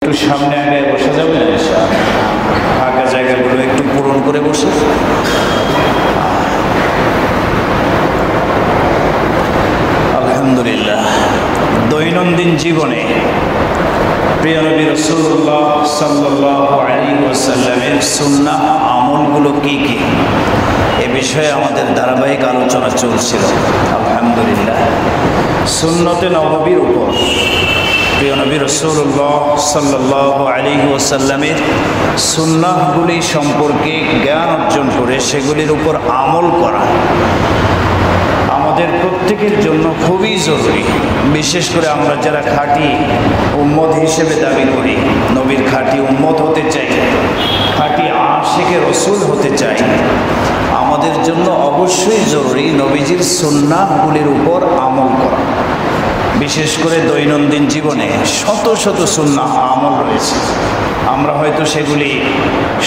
একটু সামনে আগায় বসা যাবে না? ফাঁকা জায়গাগুলো একটু পূরণ করে বসে। আলহামদুলিল্লাহ। দৈনন্দিন জীবনে প্রিয় নবী রাসূলুল্লাহ সাল্লাল্লাহু আলাইহি ওয়াসাল্লামের সুন্নাহ আমলগুলো কি কি, এ বিষয়ে আমাদের ধারাবাহিক আলোচনা চলছিল। আলহামদুলিল্লাহ, সুন্নতে নববীর উপর প্রিয় নবী রাসূলুল্লাহ সাল্লাল্লাহু আলাইহি ওয়াসাল্লামের সুন্নাহগুলি সম্পর্কে জ্ঞান অর্জন করে সেগুলির উপর আমল করা আমাদের প্রত্যেকের জন্য খুবই জরুরি। বিশেষ করে আমরা যারা খাঁটি উম্মত হিসেবে দাবি করি, নবীর খাঁটি উম্মত হতে চাই, খাঁটি আশিকে রসুল হতে চাই, আমাদের জন্য অবশ্যই জরুরি নবীজির সুন্নাহগুলির উপর আমল করা। বিশেষ করে দৈনন্দিন জীবনে শত শত সুন্নাহ আমল রয়েছে, আমরা হয়তো সেগুলি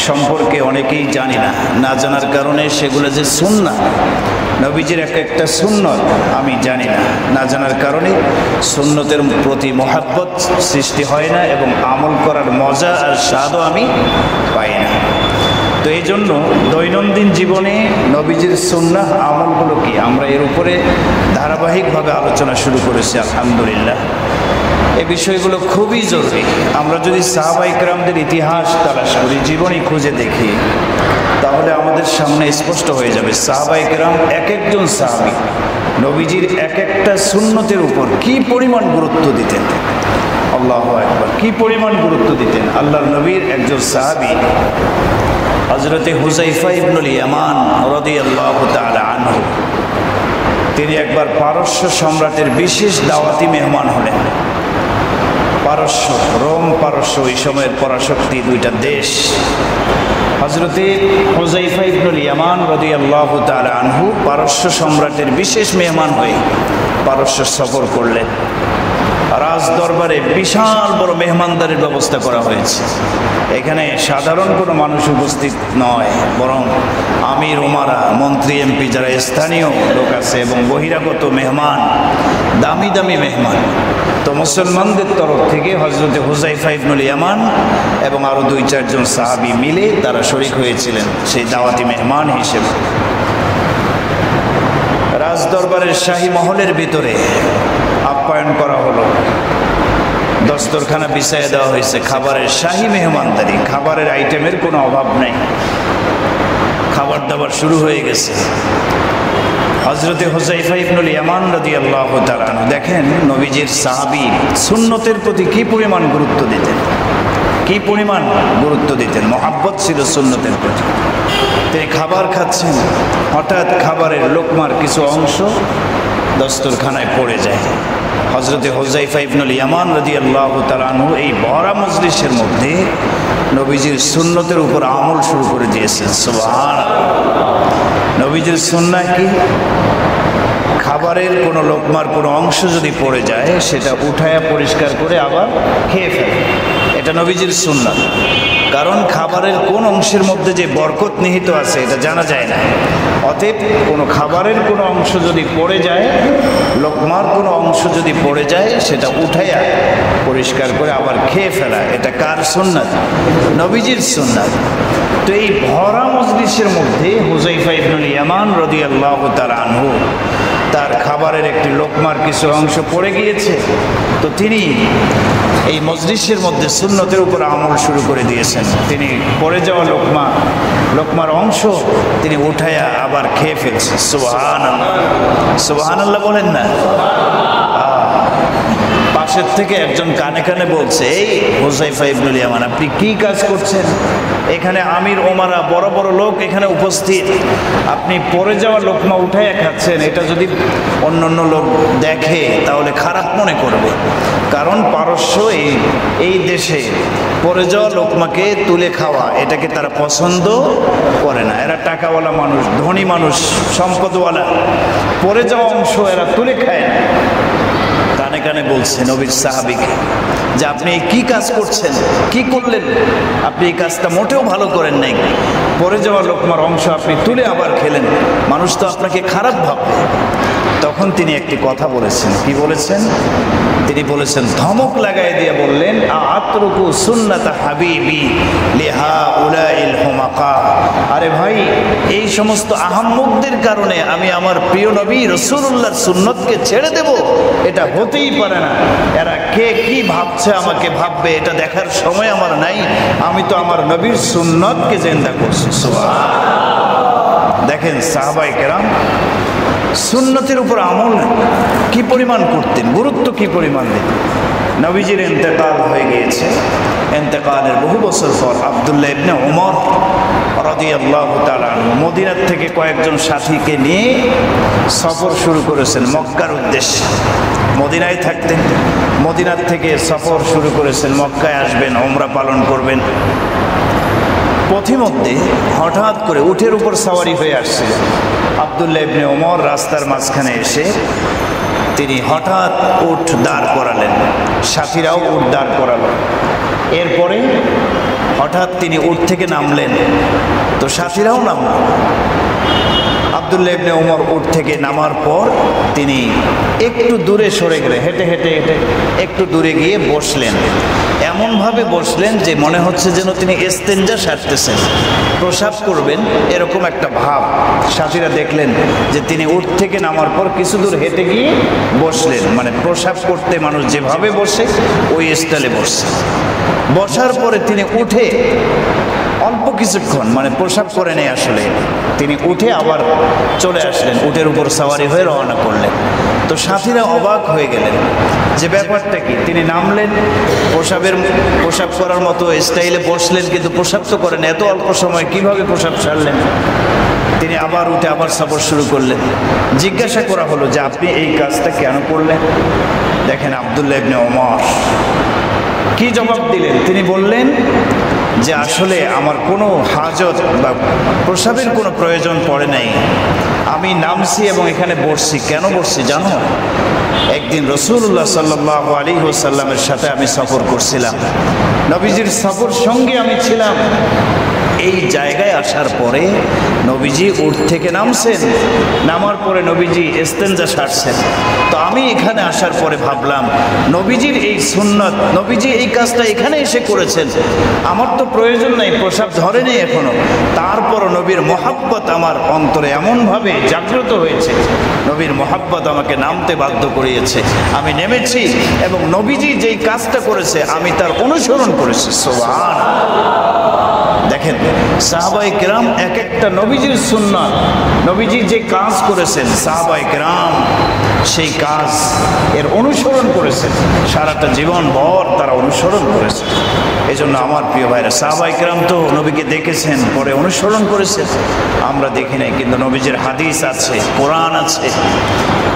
সম্পর্কে অনেকেই জানি না। না জানার কারণে সেগুলো যে সুন্নাহ, নবীজির একটা সুন্নত আমি জানি না। না জানার কারণে সুন্নতের প্রতি মহাব্বত সৃষ্টি হয় না এবং আমল করার মজা আর স্বাদও আমি পাই না। তো এই জন্য দৈনন্দিন জীবনে নবীজির সুন্নাহ আমলগুলো কি, আমরা এর উপরে ধারাবাহিকভাবে আলোচনা শুরু করেছি। আলহামদুলিল্লাহ, এই বিষয়গুলো খুবই জরুরি। আমরা যদি সাহাবায়ে কেরামদের ইতিহাস তালাশ করি, জীবনী খুঁজে দেখি, তাহলে আমাদের সামনে স্পষ্ট হয়ে যাবে সাহাবায়ে কেরাম এক একজন সাহাবী নবীজির এক একটা সুন্নতের উপর কি পরিমাণ গুরুত্ব দিতেন। আল্লাহু আকবার, কি পরিমাণ গুরুত্ব দিতেন। আল্লাহর নবীর একজন সাহাবী হযরতে হুযায়ফা ইবনুল ইয়ামান রাদিয়াল্লাহু তাআলা আনহু, তিনি একবার পারস্য সম্রাটের বিশেষ দাওয়াতি মেহমান হলেন। পারস্য, রোম পারস্য, ওই সময়ের পরাশক্তি দুইটা দেশ। হযরতে হুযায়ফা ইবনুল ইয়ামান রাদিয়াল্লাহু তাআলা আনহু পারস্য সম্রাটের বিশেষ মেহমান হয়ে পারস্য সফর করলেন। রাজ দরবারে বিশাল বড় মেহমানদারির ব্যবস্থা করা হয়েছে। এখানে সাধারণ কোনো মানুষ উপস্থিত নয়, বরং আমির উমারা, মন্ত্রী, এমপি যারা স্থানীয় লোক আছে এবং বহিরাগত মেহমান, দামি দামি মেহমান। তো মুসলমানদের তরফ থেকে হযরতে হুযায়ফা ইবনুল ইয়ামান এবং আরও 2-4 জন সাহাবী মিলে তারা শরীক হয়েছিলেন সেই দাওয়াতি মেহমান হিসেবে। রাজ দরবারের শাহী মহলের ভিতরে আপ্যায়ন করা হলো, দস্তরখানা বিছাইয়ে দেওয়া হয়েছে, খাবারের শাহী মেহমানদারি, খাবারের আইটেমের কোনো অভাব নেই, খাবার দাবার শুরু হয়ে গেছে। হযরতে হুযায়ফা ইবনুল ইয়ামান রাদিয়াল্লাহু তাআলা আনহু দেখেন নবীজির সাহাবী সুন্নতের প্রতি কি পরিমাণ গুরুত্ব দিতেন, কি পরিমাণ গুরুত্ব দিতেন, মহাব্বত ছিল সুন্নতের প্রতি। তিনি খাবার খাচ্ছেন, হঠাৎ খাবারের লোকমার কিছু অংশ দস্তরখানায় পড়ে যায়। হযরতে হুযায়ফা ইবনুল ইয়ামান রাদিয়াল্লাহু তাআলা আনহু এই ভরা মজলিসের মধ্যে নবীজির সুন্নতের উপর আমল শুরু করে দিয়েছেন। সুবহানাল্লাহ। নবীজির সুন্নাহ কি? খাবারের কোনো লোকমার কোনো অংশ যদি পড়ে যায় সেটা উঠায়া পরিষ্কার করে আবার খেয়ে ফেলে, এটা নবীজির সুন্নাহ। কারণ খাবারের কোন অংশের মধ্যে যে বরকত নিহিত আছে এটা জানা যায় না। অতএব কোনো খাবারের কোনো অংশ যদি পড়ে যায়, লোকমার কোনো অংশ যদি পড়ে যায়, সেটা উঠাইয়া পরিষ্কার করে আবার খেয়ে ফেলা, এটা কার সুন্নাত? নবীজির সুন্নাত। তো এই ভরা মজলিসের মধ্যে হুযায়ফা ইবনুল ইয়ামান রাদিয়াল্লাহু তাআলা আনহু তার খাবারের একটি লোকমার কিছু অংশ পড়ে গিয়েছে। তো তিনি এই মজলিসের মধ্যে সুন্নতের উপর আমল শুরু করে দিয়েছেন। তিনি পড়ে যাওয়া লোকমার অংশ তিনি উঠাইয়া আবার খেয়ে ফেলছেন। সুবহানাল্লাহ, সুবহানাল্লাহ বলেন না? পাশের থেকে একজন কানে কানে বলছে, এই হুযায়ফা ইবনুল ইয়ামান, আপনি কি কাজ করছেন? এখানে আমির ওমারা, বড় বড় লোক এখানে উপস্থিত, আপনি পড়ে যাওয়া লোকমা উঠাইয়া খাচ্ছেন, এটা যদি অন্যান্য লোক দেখে তাহলে খারাপ মনে করবে। কারণ পারস্য এই দেশে পড়ে যাওয়া লোকমাকে তুলে খাওয়া, এটাকে তারা পছন্দ করে না। এরা টাকাওয়ালা মানুষ, ধনী মানুষ, সম্পদওয়ালা, পড়ে যাওয়া অংশ এরা তুলে খায় না। কানে কানে বলছে নবীর সাহাবীকে যে আপনি কি কাজ করছেন, কি করলেন? আপনি এই কাজটা মোটেও ভালো করেন নাই। পড়ে যাওয়া লোকমার অংশ আপনি তুলে আবার খেলেন, মানুষ তো আপনাকে খারাপ ভাববে। তখন তিনি একটি কথা বলেছেন। কি বলেছেন? তিনি বলেছেন, ধমক লাগাই দিয়ে বললেন, আতরুকু সুন্নাত হাবিবি লিহাউলাইল হুমাকা। আরে ভাই, এই সমস্ত আহাম্মকদের কারণে আমি আমার প্রিয় নবী রাসূলুল্লাহর সুন্নতকে ছেড়ে দেব? এটা হতেই পারে না। এরা কে কি ভাবছে আমাকে ভাববে, এটা দেখার সময় আমার নাই। আমি তো আমার নবীর সুন্নতকে জিন্দা করছি। সুবহানাল্লাহ। দেখেন সাহাবায়ে কেরাম সুন্নতের উপর আমল কি পরিমাণ করতেন, গুরুত্ব কি পরিমাণ দিতেন। নবীজির ইন্তেকাল হয়ে গিয়েছে। ইন্তেকালের বহু বছর পর আব্দুল্লাহ ইবনে উমর রাদিয়াল্লাহু তাআলা আনহু মদিনার থেকে কয়েকজন সাথীকে নিয়ে সফর শুরু করেছেন মক্কার উদ্দেশ্যে। মদিনায় থাকতেন, মদিনার থেকে সফর শুরু করেছেন, মক্কায় আসবেন, উমরা পালন করবেন। পথিমধ্যে হঠাৎ করে উটের উপর সাওয়ারি হয়ে আসছিলেন। আব্দুল্লাহ ইবনে ওমর রাস্তার মাঝখানে এসে তিনি হঠাৎ উট দাঁড় করালেন, সাথীরাও উট দাঁড় করালো। এরপরে হঠাৎ তিনি উট থেকে নামলেন, তো সাথীরাও নামলেন। আব্দুল্লাহ ইবনে ওমর উট থেকে নামার পর তিনি একটু দূরে সরে গেলেন, হেঁটে হেঁটে হেঁটে একটু দূরে গিয়ে বসলেন। এমনভাবে বসলেন যে মনে হচ্ছে যেন তিনি ইস্তেঞ্জা সারতেছেন, প্রসাব করবেন, এরকম একটা ভাব। সাথীরা দেখলেন যে তিনি উট থেকে নামার পর কিছু দূর হেঁটে গিয়ে বসলেন, মানে প্রসাব করতে মানুষ যেভাবে বসে ওই স্টাইলে বসছে। বসার পরে তিনি উঠে অল্প কিছুক্ষণ মানে প্রসাব করে নেই, আসলে তিনি উঠে আবার চলে আসলেন, উটের উপর সাওয়ারি হয়ে রওনা করলেন। তো সাথীরা অবাক হয়ে গেলেন যে ব্যাপারটা কি। তিনি নামলেন, প্রসাব করার মতো স্টাইলে বসলেন, কিন্তু প্রসাব তো করেন, এত অল্প সময় কিভাবে প্রসাব সারলেন। তিনি আবার উঠে আবার সফর শুরু করলেন। জিজ্ঞাসা করা হলো যে আপনি এই কাজটা কেন করলেন? দেখেন আব্দুল্লাহ ইবনে ওমর কি জবাব দিলেন। তিনি বললেন যে আসলে আমার কোনো হাজত বা প্রসাবের কোনো প্রয়োজন পড়ে নাই, আমি নামছি এবং এখানে বসছি। কেন বসছি জানো? একদিন রাসূলুল্লাহ সাল্লাল্লাহু আলাইহি ওয়াসাল্লামের সাথে আমি সফর করছিলাম, নবীজির সফর সঙ্গে আমি ছিলাম। এই জায়গায় আসার পরে নবীজি উট থেকে নামছেন, নামার পরে নবীজি ইস্তেঞ্জা সারছেন। তো আমি এখানে আসার পরে ভাবলাম নবীজির এই সুন্নত, নবীজি এই কাজটা এখানে এসে করেছেন, আমার তো প্রয়োজন নাই, প্রসাব ধরে নেই এখনো। তারপরও নবীর মহাব্বত আমার অন্তরে এমনভাবে জাগ্রত হয়েছে, নবীর মহাব্বত আমাকে নামতে বাধ্য করিয়েছে। আমি নেমেছি এবং নবীজি যেই কাজটা করেছে আমি তার অনুসরণ করেছি। সুবহানাল্লাহ। দেখেন সাহাবায়ে কেরাম এক একটা নবীজির সুন্নাত, নবীজি যে কাজ করেছেন সাহাবায়ে কেরাম সেই কাজ এর অনুসরণ করেছেন, সারাটা জীবন ভর তারা অনুসরণ করেছেন। এই জন্য আমার প্রিয় ভাইরা, সাহাবায়ে কেরাম তো নবীকে দেখেছেন, পরে অনুসরণ করেছেন, আমরা দেখি নাই। কিন্তু নবীজির হাদিস আছে, কোরআন আছে,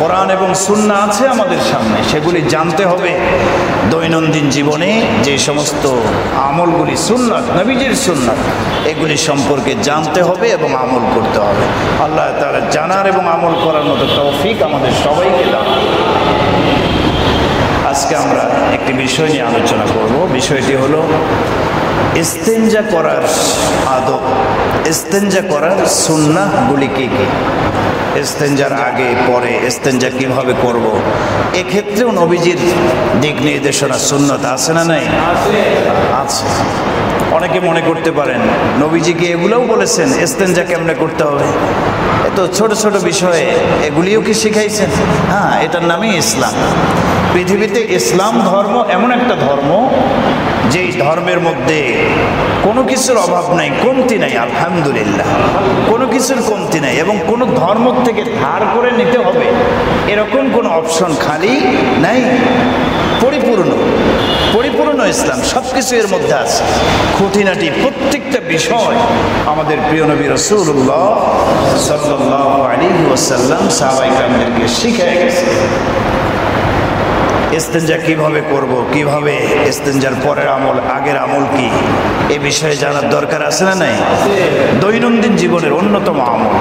কোরআন এবং সুন্নাহ আছে আমাদের সামনে, সেগুলি জানতে হবে। দৈনন্দিন জীবনে যে সমস্ত আমলগুলি সুন্নাত, নবীজির সুন্নাত, এগুলি সম্পর্কে জানতে হবে এবং আমল করতে হবে। আল্লাহ তাআলা জানার এবং আমল করার মতো তৌফিক আমাদের সবাইকে দান। আজকে আমরা একটি বিষয় নিয়ে আলোচনা করব। বিষয়টি হলো ইস্তেঞ্জা করার আদব, ইস্তেঞ্জা করার সুন্নাহগুলি কী কী, ইস্তেঞ্জার আগে পরে ইস্তেঞ্জা কিভাবে করব, এক্ষেত্রেও নবীজির দিক নির্দেশনা সুন্নত আছে না নাই? আছে। অনেকে মনে করতে পারেন নবীজিকে এগুলোও বলেছেন ইস্তেঞ্জা কেমনে করতে হবে, এত ছোট ছোট বিষয়ে এগুলিও কি শিখাইছেন? হ্যাঁ, এটার নামই ইসলাম। পৃথিবীতে ইসলাম ধর্ম এমন একটা ধর্ম যেই ধর্মের মধ্যে কোনো কিছুর অভাব নাই, কমতি নাই। আলহামদুলিল্লাহ, কোনো কিছুর কমতি নাই, এবং কোনো ধর্ম থেকে ধার করে নিতে হবে এরকম কোনো অপশন খালি নাই। পরিপূর্ণ পরিপূর্ণ ইসলাম, সব কিছু এর মধ্যে আছে। খুঁটিনাটি প্রত্যেকটা বিষয় আমাদের প্রিয় নবী রাসূলুল্লাহ সাল্লাল্লাহু আলাইহি ওয়াসাল্লাম সাহাবায়ে কেরামদেরকে শিখিয়ে গেছে। ইস্তেঞ্জা কিভাবে করব, কিভাবে ইস্তেঞ্জার পরের আমল, আগের আমল কি, এ বিষয়ে জানার দরকার আছে না নাই? দৈনন্দিন জীবনের অন্যতম আমল,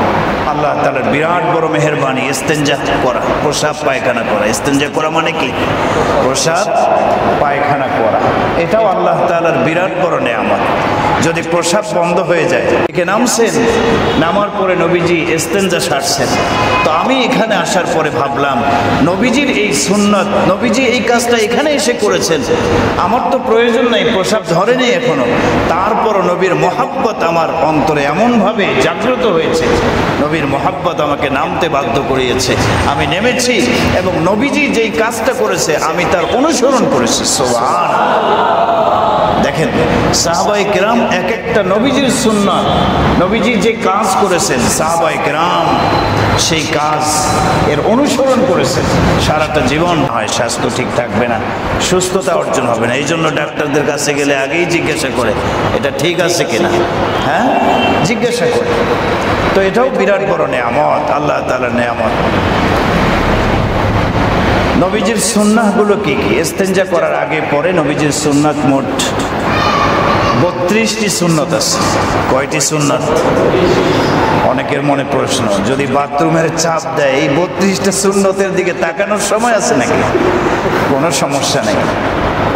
আল্লাহ তাআলার বিরাট বড় মেহেরবানি ইস্তেঞ্জা করা, প্রসাব পায়খানা করা। ইস্তেঞ্জা করা মানে কি? প্রসাব পায়খানা করা। এটাও আল্লাহ তাআলার বিরাট বড় নেয়ামত। যদি প্রসাব বন্ধ হয়ে যায়, একে নামছেন, নামার পরে নবীজি ইস্তেঞ্জা সারছেন। তো আমি এখানে আসার পরে ভাবলাম নবীজির এই সুন্নত, নবীজি এই কাজটা এখানে এসে করেছেন, আমার তো প্রয়োজন নাই, প্রসাব ধরেনি এখনো, তারপরও নবীর মহাব্বত আমার অন্তরে এমনভাবে জাগ্রত হয়েছে, নবীর মহাব্বত আমাকে নামতে বাধ্য করিয়েছে। আমি নেমেছি এবং নবীজি যেই কাজটা করেছে আমি তার অনুসরণ করেছি। সুবহানাল্লাহ। দেখেন সাহাবায়ে কেরাম এক একটা নবীজির সুন্নাত, নবীজি যে কাজ করেছেন সাহাবায়ে কেরাম সেই কাজ এর অনুসরণ করেছেন। সারাটা জীবন হয় স্বাস্থ্য ঠিক থাকবে না, সুস্থতা অর্জন হবে না, এই জন্য ডাক্তারদের কাছে গেলে আগেই জিজ্ঞাসা করে এটা ঠিক আছে কিনা, হ্যাঁ জিজ্ঞাসা করে। তো এটাও বিরাট বড় নেয়ামত, আল্লাহ তাআলার নেয়ামত। নবীজির সুন্নাহগুলো কি কি? ইস্তেঞ্জা করার আগে পরে নবীজির সুন্নাত মোট 32টি সুন্নত আছে। কয়টি সুন্নত? অনেকের মনে প্রশ্ন, যদি বাথরুমের চাপ দেয় এই 32টা সুন্নতের দিকে তাকানোর সময় আছে নাকি? কোনো সমস্যা নেই,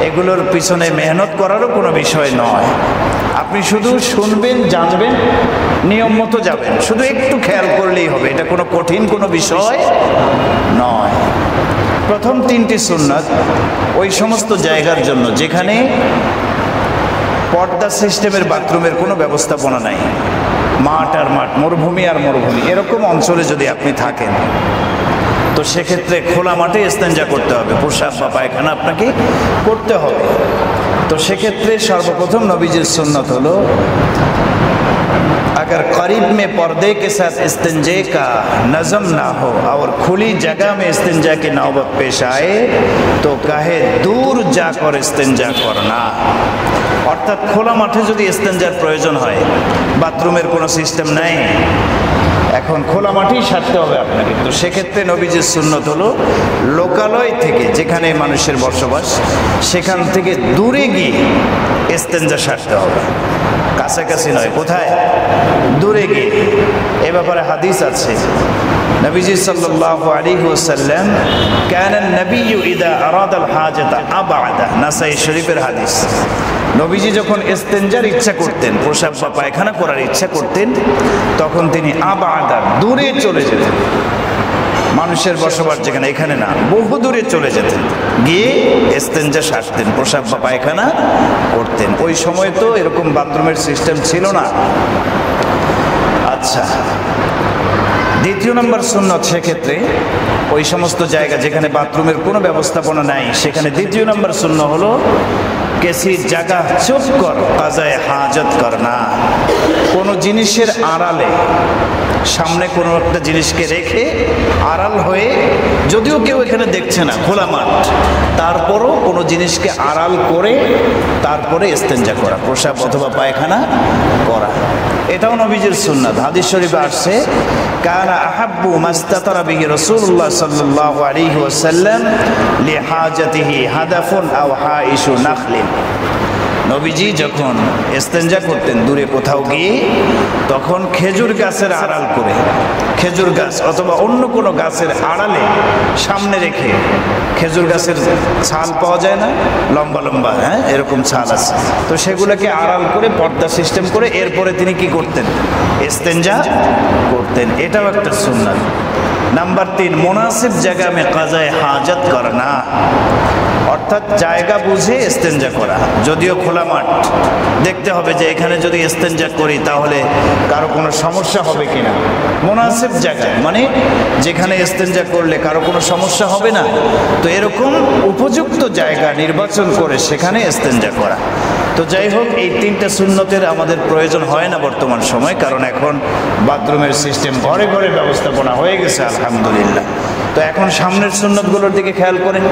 এগুলোর পিছনে মেহনত করারও কোনো বিষয় নয়। আপনি শুধু শুনবেন, জানবেন, নিয়ম মতো যাবেন, শুধু একটু খেয়াল করলেই হবে, এটা কোনো কঠিন কোনো বিষয় নয়। প্রথম 3টি সুন্নাত ওই সমস্ত জায়গার জন্য যেখানে পর্দা সিস্টেমের বাথরুমের কোনো ব্যবস্থাপনা নাই, মাঠ আর মাঠ, মরুভূমি আর মরুভূমি, এরকম অঞ্চলে যদি আপনি থাকেন তো সেক্ষেত্রে খোলা মাঠে ইস্তেঞ্জা করতে হবে, প্রসাব বা পায়খানা আপনাকে করতে হবে। তো সেক্ষেত্রে সর্বপ্রথম নবীজির সুন্নত হলো अगर करीब में पर्दे के साथ इस्तिंजे का नज़म ना हो और खुली जगह में इस्तिंजा की नौबत पेश आए तो कहे दूर जाकर इस्तिंजा करना। অর্থাৎ খোলা মাঠে যদি ইস্তেঞ্জার প্রয়োজন হয়, বাথরুমের কোনো সিস্টেম নাই, এখন খোলা মাঠেই সারতে হবে আপনাকে, তো সেক্ষেত্রে নবীজির সুন্নত হলো লোকালয় থেকে, যেখানে মানুষের বসবাস সেখান থেকে দূরে গিয়ে ইস্তেঞ্জা সারতে হবে, কাছাকাছি নয়। কোথায়? দূরে গিয়ে। এ ব্যাপারে হাদিস আছে, নবীজি সাল্লাল্লাহু আলাইহি ওয়াসাল্লাম কানা নবিয়্যু ইযা আরাদাল হাজাতা আবআদা, নাসাই শরীফের হাদিস। নবীজি যখন ইস্তেঞ্জার ইচ্ছা করতেন, প্রসাব বা পায়খানা করার ইচ্ছা করতেন, তখন তিনি আবআদা, দূরে চলে যেতেন, মানুষের বসবাস যেখানে, এখানে না, বহু দূরে চলে যেতেন, গিয়ে ইস্তেঞ্জা সারতেন, প্রসাব বা পায়খানা করতেন। ওই সময় তো এরকম বাথরুমের সিস্টেম ছিল না। আচ্ছা, দ্বিতীয় নম্বর সুন্নত, সেক্ষেত্রে ওই সমস্ত জায়গা যেখানে বাথরুমের কোনো ব্যবস্থাপনা নাই, সেখানে দ্বিতীয় নম্বর সুন্নত হলো কিসি জায়গা চুপ কর কাজায়ে হাজত করনা। কোনো জিনিসের আড়ালে, সামনে কোনো একটা জিনিসকে রেখে আড়াল হয়ে, যদিও কেউ এখানে দেখছে না, খোলা মাঠ, তারপরও কোনো জিনিসকে আড়াল করে তারপরে ইস্তেঞ্জা করা, প্রসাব অথবা পায়খানা করা, এটাও নবীজির সুন্নাত। হাদিস শরীফে আসছে কানা আহাব্বু মাস্তাতারা বিহি রাসূলুল্লাহ সাল্লাল্লাহু আলাইহি ওয়াসাল্লাম লিহাজাতিহি হাদাফুন আও হাইশু নাখলিন। নবীজি যখন ইস্তেঞ্জা করতেন দূরে কোথাও গিয়ে, তখন খেজুর গাছের আড়াল করে, খেজুর গাছ অথবা অন্য কোনো গাছের আড়ালে সামনে রেখে, খেজুর গাছের ছাল পাওয়া যায় না, লম্বা লম্বা, হ্যাঁ এরকম ছাল আছে, তো সেগুলোকে আড়াল করে পর্দা সিস্টেম করে এরপরে তিনি কি করতেন? ইস্তেঞ্জা করতেন। এটাও একটা সুন্নাত। নাম্বার 3, মুনাসিব জায়গা মে কাজায়ে হাজত করনা, অর্থাৎ জায়গা বুঝে ইস্তেঞ্জা করা। যদিও খোলা মাঠ, দেখতে হবে যে এখানে যদি ইস্তেঞ্জা করি তাহলে কারো কোনো সমস্যা হবে কিনা। মুনাসিব জায়গা মানে যেখানে ইস্তেঞ্জা করলে কারো কোনো সমস্যা হবে না, তো এরকম উপযুক্ত জায়গা নির্বাচন করে সেখানে ইস্তেঞ্জা করা। তো যাই হোক, এই 3টা সুন্নতের আমাদের প্রয়োজন হয় না বর্তমান সময়, কারণ এখন বাথরুমের সিস্টেম ঘরে ঘরে ব্যবস্থাপনা হয়ে গেছে আলহামদুলিল্লাহ। তো এখন সামনের সুন্নতগুলোর দিকে খেয়াল করেন।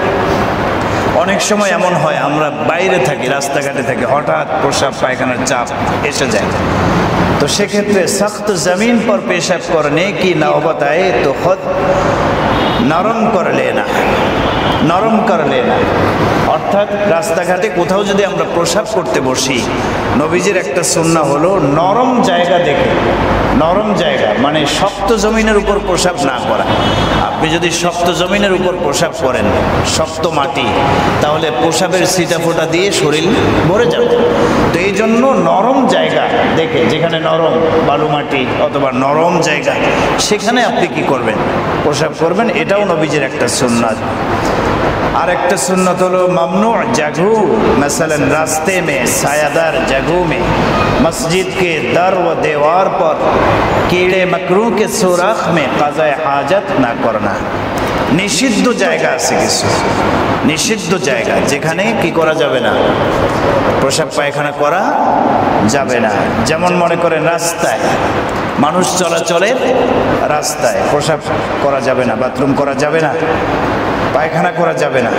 অনেক সময় এমন হয় আমরা বাইরে থাকি, রাস্তাঘাটে থাকি, হঠাৎ প্রসাব পায়খানার চাপ এসে যায়, তো সেক্ষেত্রে সख्त जमीन पर पेशाब करने की नौबत आए तो खुद नरम कर लेना। নরম কর লেনা। অর্থাৎ রাস্তাঘাটে কোথাও যদি আমরা প্রসাব করতে বসি, নবীজির একটা সুন্নাহ হলো নরম জায়গা দেখে, নরম জায়গা মানে শক্ত জমিনের উপর প্রসাব না করা। আপনি যদি শক্ত জমিনের উপর প্রসাব করেন, শক্ত মাটি, তাহলে প্রসাবের ছিটাফোঁটা দিয়ে শরীর ভরে যাবে। তো এই জন্য নরম জায়গা দেখে, যেখানে নরম বালু মাটি অথবা নরম জায়গা, সেখানে আপনি কি করবেন? প্রসাব করবেন। এটাও নবীজির একটা সুন্নাত। আর একটা সুন্নত হলো ममनू जगह, मसलन रास्ते में सायादार जगहों में, मस्जिद के दर व दीवार पर कीड़े मकरू के सुराख में काज़ाए हाजत ना करना। নিষিদ্ধ জায়গা আছে কিছু, নিষিদ্ধ জায়গা যেখানে কি করা যাবে না, প্রসাব পায়খানা করা যাবে না। যেমন মনে করেন রাস্তায়, মানুষ চলাচলের রাস্তায় প্রসাব করা যাবে না, বাথরুম করা যাবে না, পায়খানা করা যাবে না।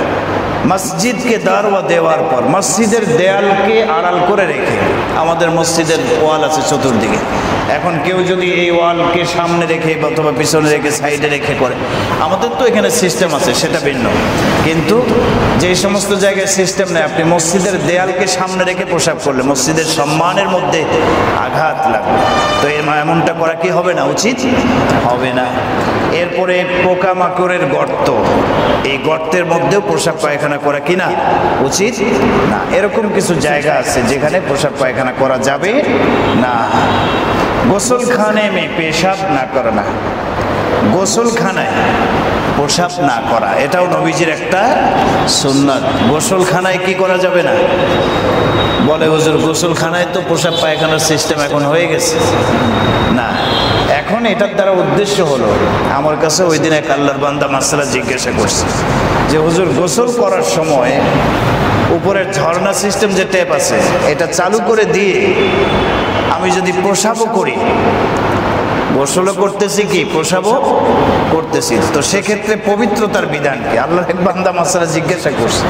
মসজিদকে দ্বার ও দেওয়ার পর, মসজিদের দেয়ালকে আড়াল করে রেখে, আমাদের মসজিদের ওয়াল আছে চতুর্দিকে, এখন কেউ যদি এই ওয়ালকে সামনে রেখে অথবা পিছনে রেখে সাইডে রেখে করে, আমাদের তো এখানে সিস্টেম আছে সেটা ভিন্ন, কিন্তু যে সমস্ত জায়গায় সিস্টেম নেই, আপনি মসজিদের দেয়ালকে সামনে রেখে প্রসাব করলে মসজিদের সম্মানের মধ্যে আঘাত লাগবে। তো এমনটা করা কি হবে না, উচিত হবে না। এরপরে পোকামাকড়ের গর্ত, এই গর্তের মধ্যেও প্রসাব পায়খানা করা কি না, উচিত না। এরকম কিছু জায়গা আছে যেখানে প্রসাব পায়খানা করা যাবে না। গোসলখানে মে পেশাব না করনা, গোসলখানায় প্রসাব না করা, এটাও নবীজির একটা সুন্নাত। গোসলখানায় কি করা যাবে না? বলে হুজুর গোসলখানায় তো প্রসাব পায়খানার সিস্টেম এখন হয়ে গেছে। না, এখন এটার দ্বারা উদ্দেশ্য হলো, আমার কাছে ওই দিন এক আল্লাহর বান্দা মাসআলা জিজ্ঞাসা করছে যে হুজুর গোসল করার সময় উপরের ঝর্ণা সিস্টেম যে ট্যাপ আছে এটা চালু করে দিয়ে আমি যদি প্রসাবও করি, গোসলও করতেছি কি প্রসাবও করতেছি, তো সেক্ষেত্রে পবিত্রতার বিধান কি? আল্লাহর এক বান্দা মাসআলা জিজ্ঞাসা করছে।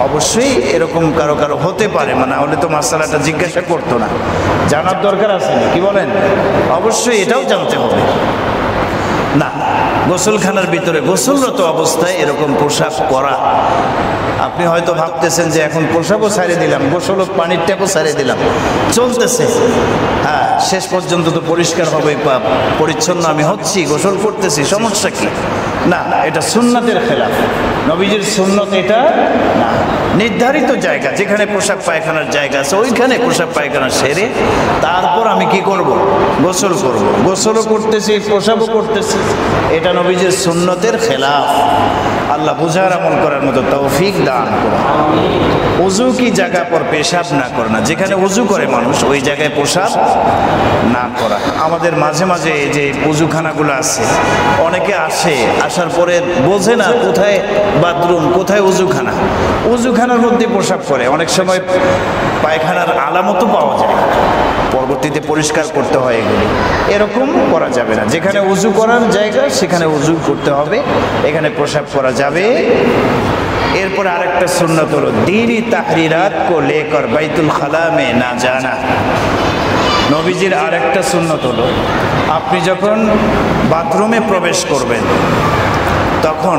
অবশ্যই এরকম কারো কারো হতে পারে, মানে হলে তো মাসআলাটা জিজ্ঞাসা করতো না, জানার দরকার আছে কি বলেন? অবশ্যই এটাও জানতে হবে। না, গোসলখানার ভিতরে গোসলরত অবস্থায় এরকম প্রসাব করা, আপনি হয়তো ভাবতেছেন যে এখন প্রসাবও ছাড়িয়ে দিলাম, গোসল পানির ট্যাপও ছাড়িয়ে দিলাম, চলতেছে, হ্যাঁ শেষ পর্যন্ত তো পরিষ্কার হবে, পরিচ্ছন্ন আমি হচ্ছি, গোসল করতেছি, সমস্যা কি? না, এটা সুন্নাতের খেলাফ। নবীজির সুন্নত এটা না। নির্ধারিত জায়গা যেখানে প্রসাব পায়খানার জায়গা আছে ওইখানে প্রসাব পায়খানা সেরে তারপর আমি কি করব? গোসল করব। গোসলও করতেছি, প্রসাবও করতেছি, এটা নবীজির সুন্নতের খেলাফ। আল্লাহ বুঝার আমল করার মতো তৌফিক দান করুন। উজু কি জায়গা পর পেশাব না করনা, যেখানে উজু করে মানুষ ওই জায়গায় প্রসাব না করা। আমাদের মাঝে মাঝে এই যে উজুখানাগুলো আছে, অনেকে আসে, আসার পরে বোঝে না কোথায় বাথরুম কোথায় উজুখানা, উজুখানার মধ্যে প্রসাব করে, অনেক সময় পায়খানার আলামতও পাওয়া যায়, পরবর্তীতে পরিষ্কার করতে হয় এগুলি। এরকম করা যাবে না, যেখানে উজু করার জায়গা সেখানে উজু করতে হবে, এখানে প্রসাব করা যাবে। এরপর আরেকটা সুন্নত হলো দীনি তাহরিরাত কো লেকর বাইতুল খালা মে না জানা। নবীজির আরেকটা সুন্নত হলো আপনি যখন বাথরুমে প্রবেশ করবেন তখন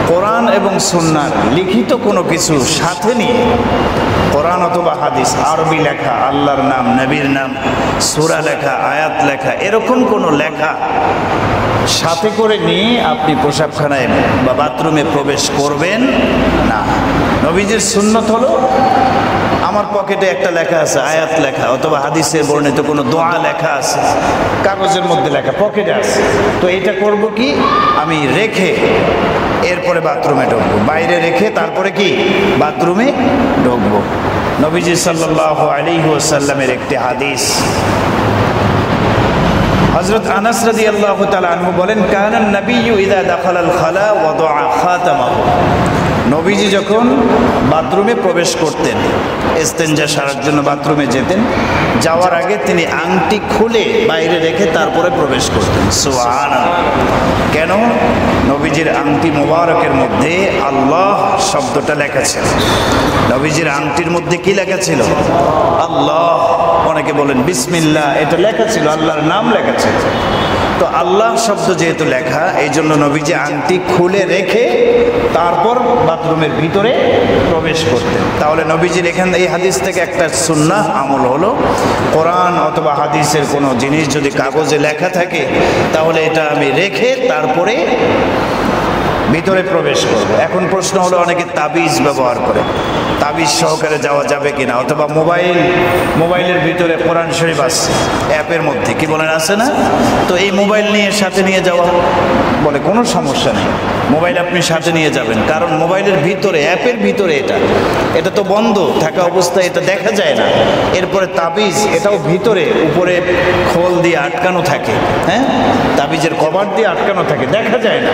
কোরআন এবং সুন্নাহর লিখিত কোনো কিছু সাথে নিয়ে, কোরআন অথবা হাদিস, আরবি লেখা, আল্লাহর নাম, নবীর নাম, সূরা লেখা, আয়াত লেখা, এরকম কোনো লেখা সাথে করে নিয়ে আপনি প্রসাবখানায় বা বাথরুমে প্রবেশ করবেন না। নবীজির সুন্নত হলো আমার পকেটে একটা লেখা আছে, আয়াত লেখা অথবা হাদিসের বর্ণিত কোনো দোয়া লেখা আছে, কাগজের মধ্যে লেখা, পকেটে আছে, তো এটা করব কি আমি রেখে এরপরে বাথরুমে ঢুকবো, বাইরে রেখে তারপরে কি বাথরুমে ঢুকবো। নবীজি সাল্লাল্লাহু আলাইহি ওয়াসাল্লামের একটি হাদিস, হযরত আনাস রাদিয়াল্লাহু তাআলা আনহু বলেন, কানান নাবিয়্যু ইযা দাখালাল খালা ওয়াদাআ খাতামাহু। নবীজি যখন বাথরুমে প্রবেশ করতেন ইস্তেঞ্জা সারার জন্য বাথরুমে যেতেন, যাওয়ার আগে তিনি আংটি খুলে বাইরে রেখে তারপরে প্রবেশ করতেন। সুবহানাল্লাহ। কেন? নবীজির আংটি মোবারকের মধ্যে আল্লাহ শব্দটা লেখা ছিল। নবীজির আংটির মধ্যে কি লেখা ছিল? আল্লাহ। অনেকে বলেন বিসমিল্লাহ, এটা লেখা ছিল, আল্লাহর নাম লেখা ছিল। তো আল্লাহ শব্দ যেহেতু লেখা, এই জন্য নবীজি আংটি খুলে রেখে তারপর বাথরুমের ভিতরে প্রবেশ করতেন। তাহলে নবীজির এই হাদিস থেকে একটা সুন্নাহ আমল হলো, কোরআন অথবা হাদিসের কোনো জিনিস যদি কাগজে লেখা থাকে তাহলে এটা আমি রেখে তারপরে ভিতরে প্রবেশ করব। এখন প্রশ্ন হলো, অনেকে তাবিজ ব্যবহার করে, তাবিজ সহকারে যাওয়া যাবে কিনা, অথবা মোবাইলের ভিতরে কোরআন শরীফ আছে অ্যাপের মধ্যে, কি বলেন আছে না? তো এই মোবাইল নিয়ে সাথে নিয়ে যাওয়া, বলে কোনো সমস্যা নেই, মোবাইল আপনি সাথে নিয়ে যাবেন, কারণ মোবাইলের ভিতরে অ্যাপের ভিতরে এটা তো বন্ধ থাকা অবস্থায় এটা দেখা যায় না। এরপরে তাবিজ, এটাও ভিতরে উপরে খোল দিয়ে আটকানো থাকে, হ্যাঁ, তাবিজের কভার দিয়ে আটকানো থাকে, দেখা যায় না।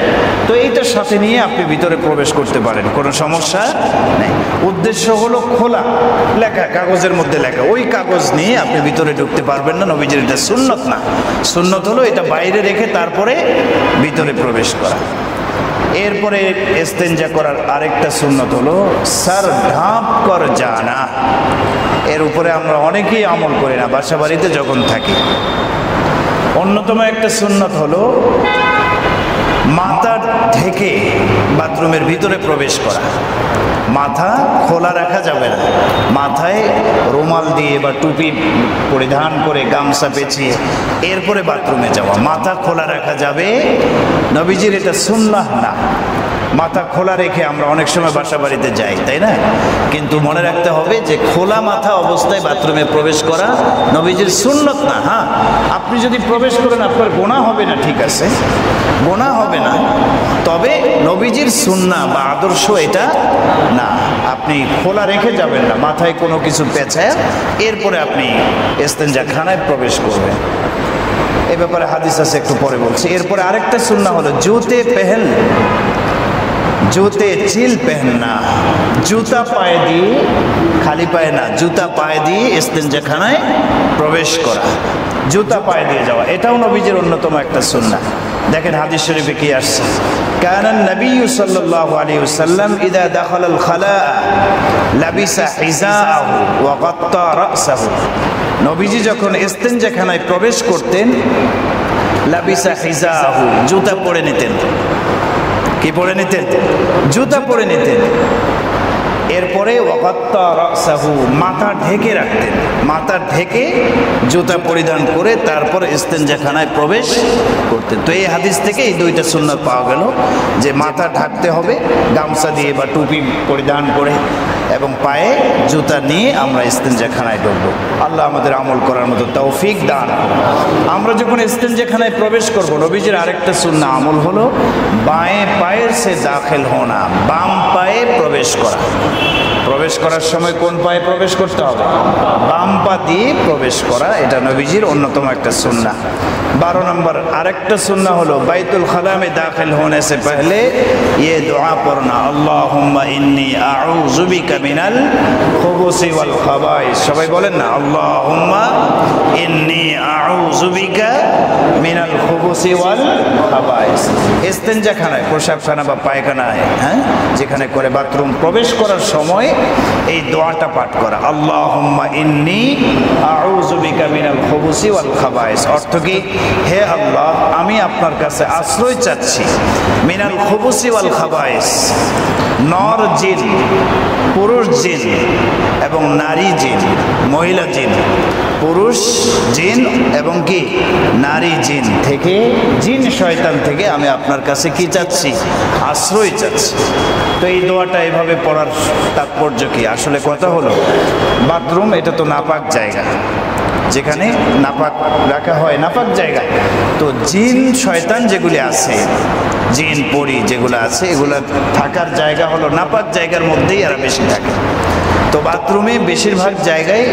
তো এইটার সাথে নিয়ে আপনি ভিতরে প্রবেশ করতে পারেন, কোনো সমস্যা নেই। উদ্দেশ্য হলো খোলা, লেখা কাগজের মধ্যে লেখা, ওই কাগজ নিয়ে আপনি ভিতরে ঢুকতে পারবেন না। নবীজির এটা সুন্নত না। সুন্নত হলো এটা বাইরে রেখে তারপরে ভিতরে প্রবেশ করা। এরপরে ইস্তেঞ্জা করার আরেকটা সুন্নত হলো সর ঢাপ কর জানা। এর উপরে আমরা অনেকেই আমল করি না বাসা বাড়িতে যখন থাকি। অন্যতম একটা সুন্নত হলো মাথা ঢেকে বাথরুমের ভিতরে প্রবেশ করা। মাথা খোলা রাখা যাবে না, মাথায় রুমাল দিয়ে বা টুপি পরিধান করে গামছা পেঁচিয়ে এরপরে বাথরুমে যাওয়া। মাথা খোলা রাখা যাবে, নবীজির এটা সুন্নাহ না। মাথা খোলা রেখে আমরা অনেক সময় বাসা বাড়িতে যাই, তাই না? কিন্তু মনে রাখতে হবে যে খোলা মাথা অবস্থায় বাথরুমে প্রবেশ করা নবীজির সুন্নত না। হ্যাঁ, আপনি যদি প্রবেশ করেন আপনার গুনাহ হবে না, ঠিক আছে, গুনাহ হবে না, তবে নবীজির সুন্নাহ বা আদর্শ এটা না। আপনি খোলা রেখে যাবেন না, মাথায় কোনো কিছু পেঁচায় এরপরে আপনি ইস্তেঞ্জাখানায় প্রবেশ করবেন। এ ব্যাপারে হাদিস আছে, একটু পরে বলছি। এরপরে আরেকটা সুন্নাহ হলো জুতে পেহেন, জুতে চিল পেহননা। জুতা পায়ে দিয়ে, খালি পায়ে না, জুতা পায়ে দিয়ে ইস্তেঞ্জাখানায় প্রবেশ করা, জুতা পায়ে দিয়ে যাওয়া, এটাও নবীজির অন্যতম একটা সুন্নাহ। দেখেন হাদিস শরীফে কি আসছে, কানা নবী সাল্লাল্লাহু আলাইহি ওয়াসাল্লাম ইযা দাখালাল খালা লাবিসা হিজাহু ওয়া গাত্তা রাসাহু। নবীজি যখন ইস্তেঞ্জাখানায় প্রবেশ করতেন, লাবিসা হিজাহু, জুতা পরে নিতেন। কি পরে নিতেন? জুতা পরে নিতেন। এরপরে ওয়াগাত্তা রাসাহু, মাথা ঢেকে রাখতেন। মাথা ঢেকে জুতা পরিধান করে তারপর ইস্তেঞ্জাখানায় প্রবেশ করতেন। তো এই হাদিস থেকে এই দুইটা সুন্নাত পাওয়া গেল যে মাথা ঢাকতে হবে গামছা দিয়ে বা টুপি পরিধান করে, এবং পায়ে জুতা নিয়ে আমরা ইস্তেঞ্জাখানায় ঢুকবো। আল্লাহ আমাদের আমল করার মতো তৌফিক দান। আমরা যখন ইস্তেঞ্জাখানায় প্রবেশ করব, নবীজির আরেকটা সুন্নাহ আমল হলো বাঁয়ে পায়ের সে দাখিল হোনা, বাম পায়ে প্রবেশ করা। প্রবেশ করার সময় কোন পায়ে প্রবেশ করতে হবে? বাম পা দিয়ে প্রবেশ করা, এটা নবীজির অন্যতম একটা সুন্নাহ। 12 নম্বর আরেকটা সুন্নাহ হলো বাইতুল খালা में दाखिल होने से पहले ये दुआ पढ़ना, अल्लाहुम्मा इन्नी आऊज़ु बिका मिनाल खुबुसि वल खबाइस। সবাই বলেন না, अल्लाहुम्मा इन्नी आऊज़ु बिका मिनाल खुबुसि वल खबाइस। ইস্তেঞ্জাখানায়, প্রসাবখানা বা পায়খানায়, হ্যাঁ, যেখানে করে বাথরুম প্রবেশ করার সময় এই দোয়াটা পাঠ করা, আল্লাহুম্মা ইন্নী আউযু বিকা মিনাল খুবুসি ওয়াল খাবাইস। অর্থ কি? হে আল্লাহ, আমি আপনার কাছে আশ্রয় চাচ্ছি মিনাল খুবুসি ওয়াল খাবাইস, নর জিন, পুরুষ জিন এবং নারী জিন, মহিলা জিন, পুরুষ জিন এবং কি নারী জিন থেকে, জিন শয়তান থেকে আমি আপনার কাছে কি চাচ্ছি? আশ্রয় চাচ্ছি। তো এই দোয়াটা এভাবে পড়ার তাৎপর্য কি? আসলে কথা হলো বাথরুম এটা তো নাপাক জায়গা, যেখানে নাপাক রাখা হয়, নাপাক জায়গা। তো জিন শয়তান যেগুলি আছে, জিন পরি যেগুলো আছে, এগুলো থাকার জায়গা হলো নাপাক জায়গার মধ্যেই এরা বেশি থাকে। তো বাথরুমে বেশিরভাগ জায়গায়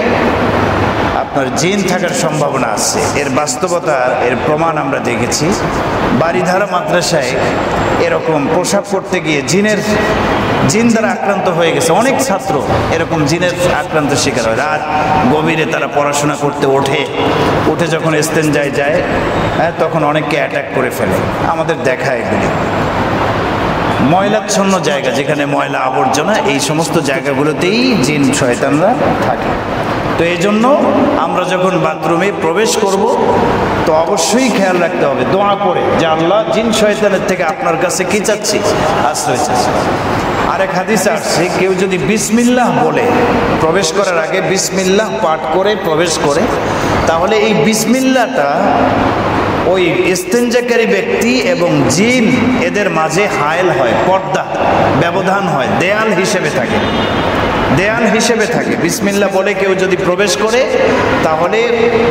আপনার জিন থাকার সম্ভাবনা আছে। এর বাস্তবতা, এর প্রমাণ আমরা দেখেছি। বাড়িধারা মাদ্রাসায় এরকম প্রসাব করতে গিয়ে জিনের জিন দ্বারা আক্রান্ত হয়ে গেছে। অনেক ছাত্র এরকম জিনের আক্রান্ত শিকার হয়। রাত গভীরে তারা পড়াশোনা করতে উঠে যখন ইস্তেঞ্জায় যায়, হ্যাঁ, তখন অনেককে অ্যাটাক করে ফেলে। আমাদের দেখা এগুলি ময়লাচ্ছন্ন জায়গা, যেখানে ময়লা আবর্জনা, এই সমস্ত জায়গাগুলোতেই জিন শয়তানরা থাকে। তো এই জন্য আমরা যখন বাথরুমে প্রবেশ করব তো অবশ্যই খেয়াল রাখতে হবে, দোয়া করে যে আল্লাহ জিন শয়তানের থেকে আপনার কাছে কি চাচ্ছি, আশ্রয় চাচ্ছি। আরেক হাদিসে আসছে, কেউ যদি বিসমিল্লাহ বলে প্রবেশ করার আগে বিসমিল্লাহ পাঠ করে প্রবেশ করে, তাহলে এই বিসমিল্লাহটা ওই ইস্তেঞ্জাকারী ব্যক্তি এবং জিন এদের মাঝে হায়েল হয়, পর্দা, ব্যবধান হয়, দেয়াল হিসেবে থাকে, দেয়াল হিসেবে থাকে। বিসমিল্লাহ বলে কেউ যদি প্রবেশ করে, তাহলে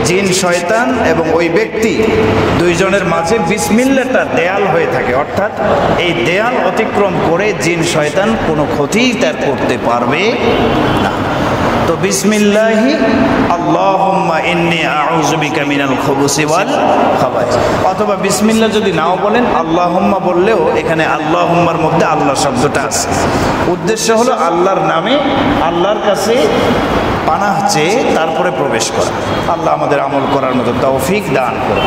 জিন শয়তান এবং ওই ব্যক্তি দুইজনের মাঝে বিসমিল্লাহটা দেয়াল হয়ে থাকে, অর্থাৎ এই দেয়াল অতিক্রম করে জিন শয়তান কোনো ক্ষতিই তার করতে পারবে না। তো বিসমিল্লাহি আল্লাহুম্মা ইন্নী আউযু বিকা মিনাল খুবুসি ওয়াল খাবাইস, অথবা বিসমিল্লাহ যদি নাও বলেন, আল্লাহুম্মা বললেও এখানে আল্লাহুম্মার মধ্যে আল্লাহ শব্দটা আছে। উদ্দেশ্য হলো আল্লাহর নামে, আল্লাহর কাছে পানাহ চেয়ে তারপরে প্রবেশ করা। আল্লাহ আমাদের আমল করার মতো তৌফিক দান করে।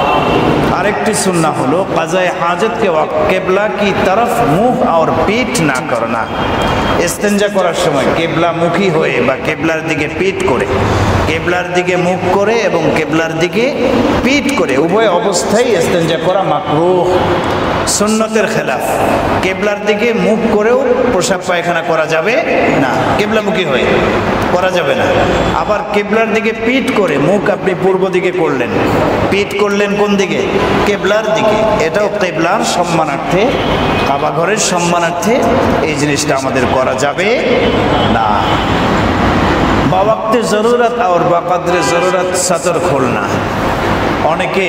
আরেকটি সুন্নাহ হলো কাজায়ে হাজত के वक्त केबला की तरफ मुंह और पीठ ना करना। ইস্তেঞ্জা করার সময় কেবলামুখী হয়ে বা কেবলার দিকে পিঠ করে, কেবলার দিকে মুখ করে এবং কেবলার দিকে পিঠ করে উভয় অবস্থায় ইস্তেঞ্জা করা মাকরুহ, সুন্নতের খেলাফ। কেবলার দিকে মুখ করেও প্রসাব পায়খানা করা যাবে না, কেবলামুখী হয়ে করা যাবে না। আবার কেবলার দিকে পিঠ করে, মুখ আপনি পূর্ব দিকে করলেন, পিঠ করলেন কোন দিকে, কেবলার দিকে, এটাও কেবলার সম্মানার্থে, কাবা ঘরের সম্মানার্থে এই জিনিসটা আমাদের করা যাবে না। বাওয়াক্তে জরুরত আর বাকাদ্রে জরুরত সতর খোলনা, অনেকে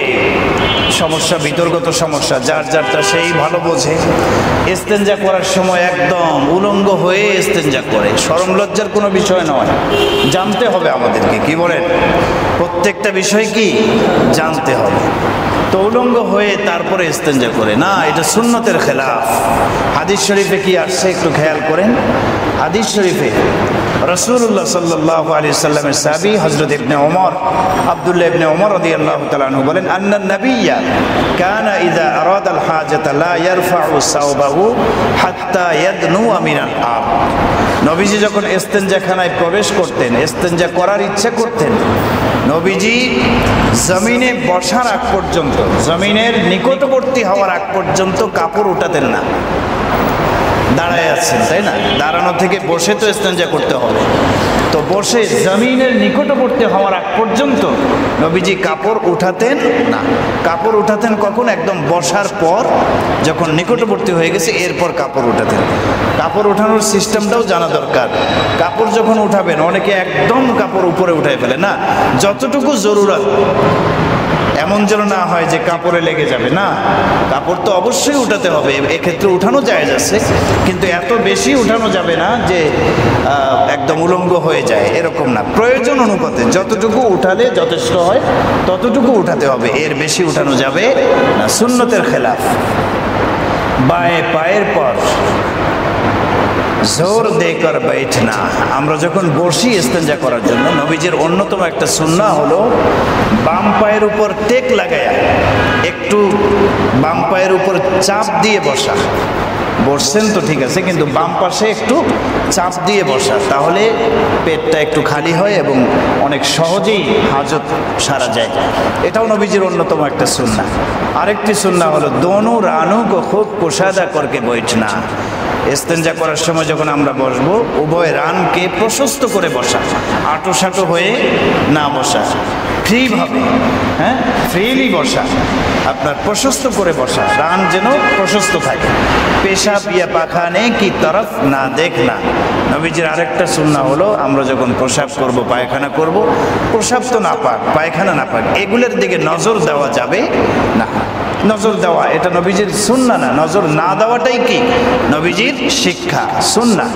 সমস্যা, বিতর্কত সমস্যা, যার যারটা সেই ভালো বোঝে। ইস্তেঞ্জা করার সময় একদম উলঙ্গ হয়ে ইস্তেঞ্জা করে, শরম লজ্জার কোনো বিষয় নয়, জানতে হবে আমাদেরকে। কি বলেন, প্রত্যেকটা বিষয় কি জানতে হবে। তো উলঙ্গ হয়ে তারপরে ইস্তেঞ্জা করে না, এটা সুন্নতের খেলাফ। হাদিস শরীফে কি আসছে একটু খেয়াল করেন। হাদিস শরীফে রাসূলুল্লাহ সাল্লাল্লাহু আলাইহি সাল্লামের সাহাবী হযরত ইবনে ওমর, আব্দুল্লাহ ইবনে ওমর রাদিয়াল্লাহু তাআলা আনহু বলেন, আন্না নাবিয়্যা কানা ইযা আরাদাল হাজাতা লা ইয়ারফাউ সাওবাহু হাত্তা ইয়াদনু মিনাল আরদ। নবীজি যখন ইস্তেঞ্জাখানায় প্রবেশ করতেন, ইস্তেঞ্জা করার ইচ্ছা করতেন, নবীজি জমিনে বসার আগ পর্যন্ত, জমিনের নিকটবর্তী হওয়ার আগ পর্যন্ত কাপড় উঠাতেন না। দাঁড়ায় আছেন, তাই না, দাঁড়ানো থেকে বসে তো ইস্তেঞ্জা করতে হবে, তো বসে জমিনের নিকটবর্তী হওয়ার আগ পর্যন্ত নবীজি কাপড় উঠাতেন না। কাপড় উঠাতেন কখন, একদম বসার পর, যখন নিকটবর্তী হয়ে গেছে এরপর কাপড় উঠাতেন। কাপড় উঠানোর সিস্টেমটাও জানা দরকার। কাপড় যখন উঠাবেন, অনেকে একদম কাপড় উপরে উঠাই ফেলে, না, যতটুকু জরুরত, এমন যেন না হয় যে কাপড়ে লেগে যাবে, না, কাপড় তো অবশ্যই উঠাতে হবে, এক্ষেত্রে উঠানো জায়েজ আছে, কিন্তু এত বেশি উঠানো যাবে না যে একদম উলঙ্গ হয়ে যায়, এরকম না। প্রয়োজন অনুপাতে যতটুকু উঠালে যথেষ্ট হয় ততটুকু উঠাতে হবে, এর বেশি উঠানো যাবে না, সুন্নতের খেলাফ। বায়ে পায়ের পর জোর দেকর बैठना, আমরা যখন বসি ইস্তেঞ্জা করার জন্য, নবীজির অন্যতম একটা সুন্নাহ হলো বাম পায়ের উপর টেক লাগায়া একটু বাম পায়ের উপর চাপ দিয়ে বসা। বসছেন তো ঠিক আছে, কিন্তু বাম পাশে একটু চাপ দিয়ে বসা, তাহলে পেটটা একটু খালি হয় এবং অনেক সহজেই হাজত সারা যায়। এটাও নবীজির অন্যতম একটা সুন্নাহ। আরেকটি সুন্নাহ হলো দোনো রানু কো খুব কুশাদা করকে বৈঠনা। ইস্তেঞ্জা করার সময় যখন আমরা বসবো, উভয় রানকে প্রশস্ত করে বসা, আঁটো সাঁটো হয়ে না বসা, ফ্রিভাবে, হ্যাঁ, ফ্রিলি বসা, আপনার প্রশস্ত করে বসা, রান যেন প্রশস্ত থাকে। পেশাব ইয়া পাখানে কি তরফ না দেখনা। নবীজির আরেকটা সুন্নাহ হলো আমরা যখন প্রসাব করব, পায়খানা করব, প্রসাব তো না পাক, পায়খানা না পাক, এগুলোর দিকে নজর দেওয়া যাবে না। নজর দেওয়া এটা নবীজির সুন্নাহ না, নজর না দেওয়াটাই কি নবীজির শিক্ষা, সুন্নাহ।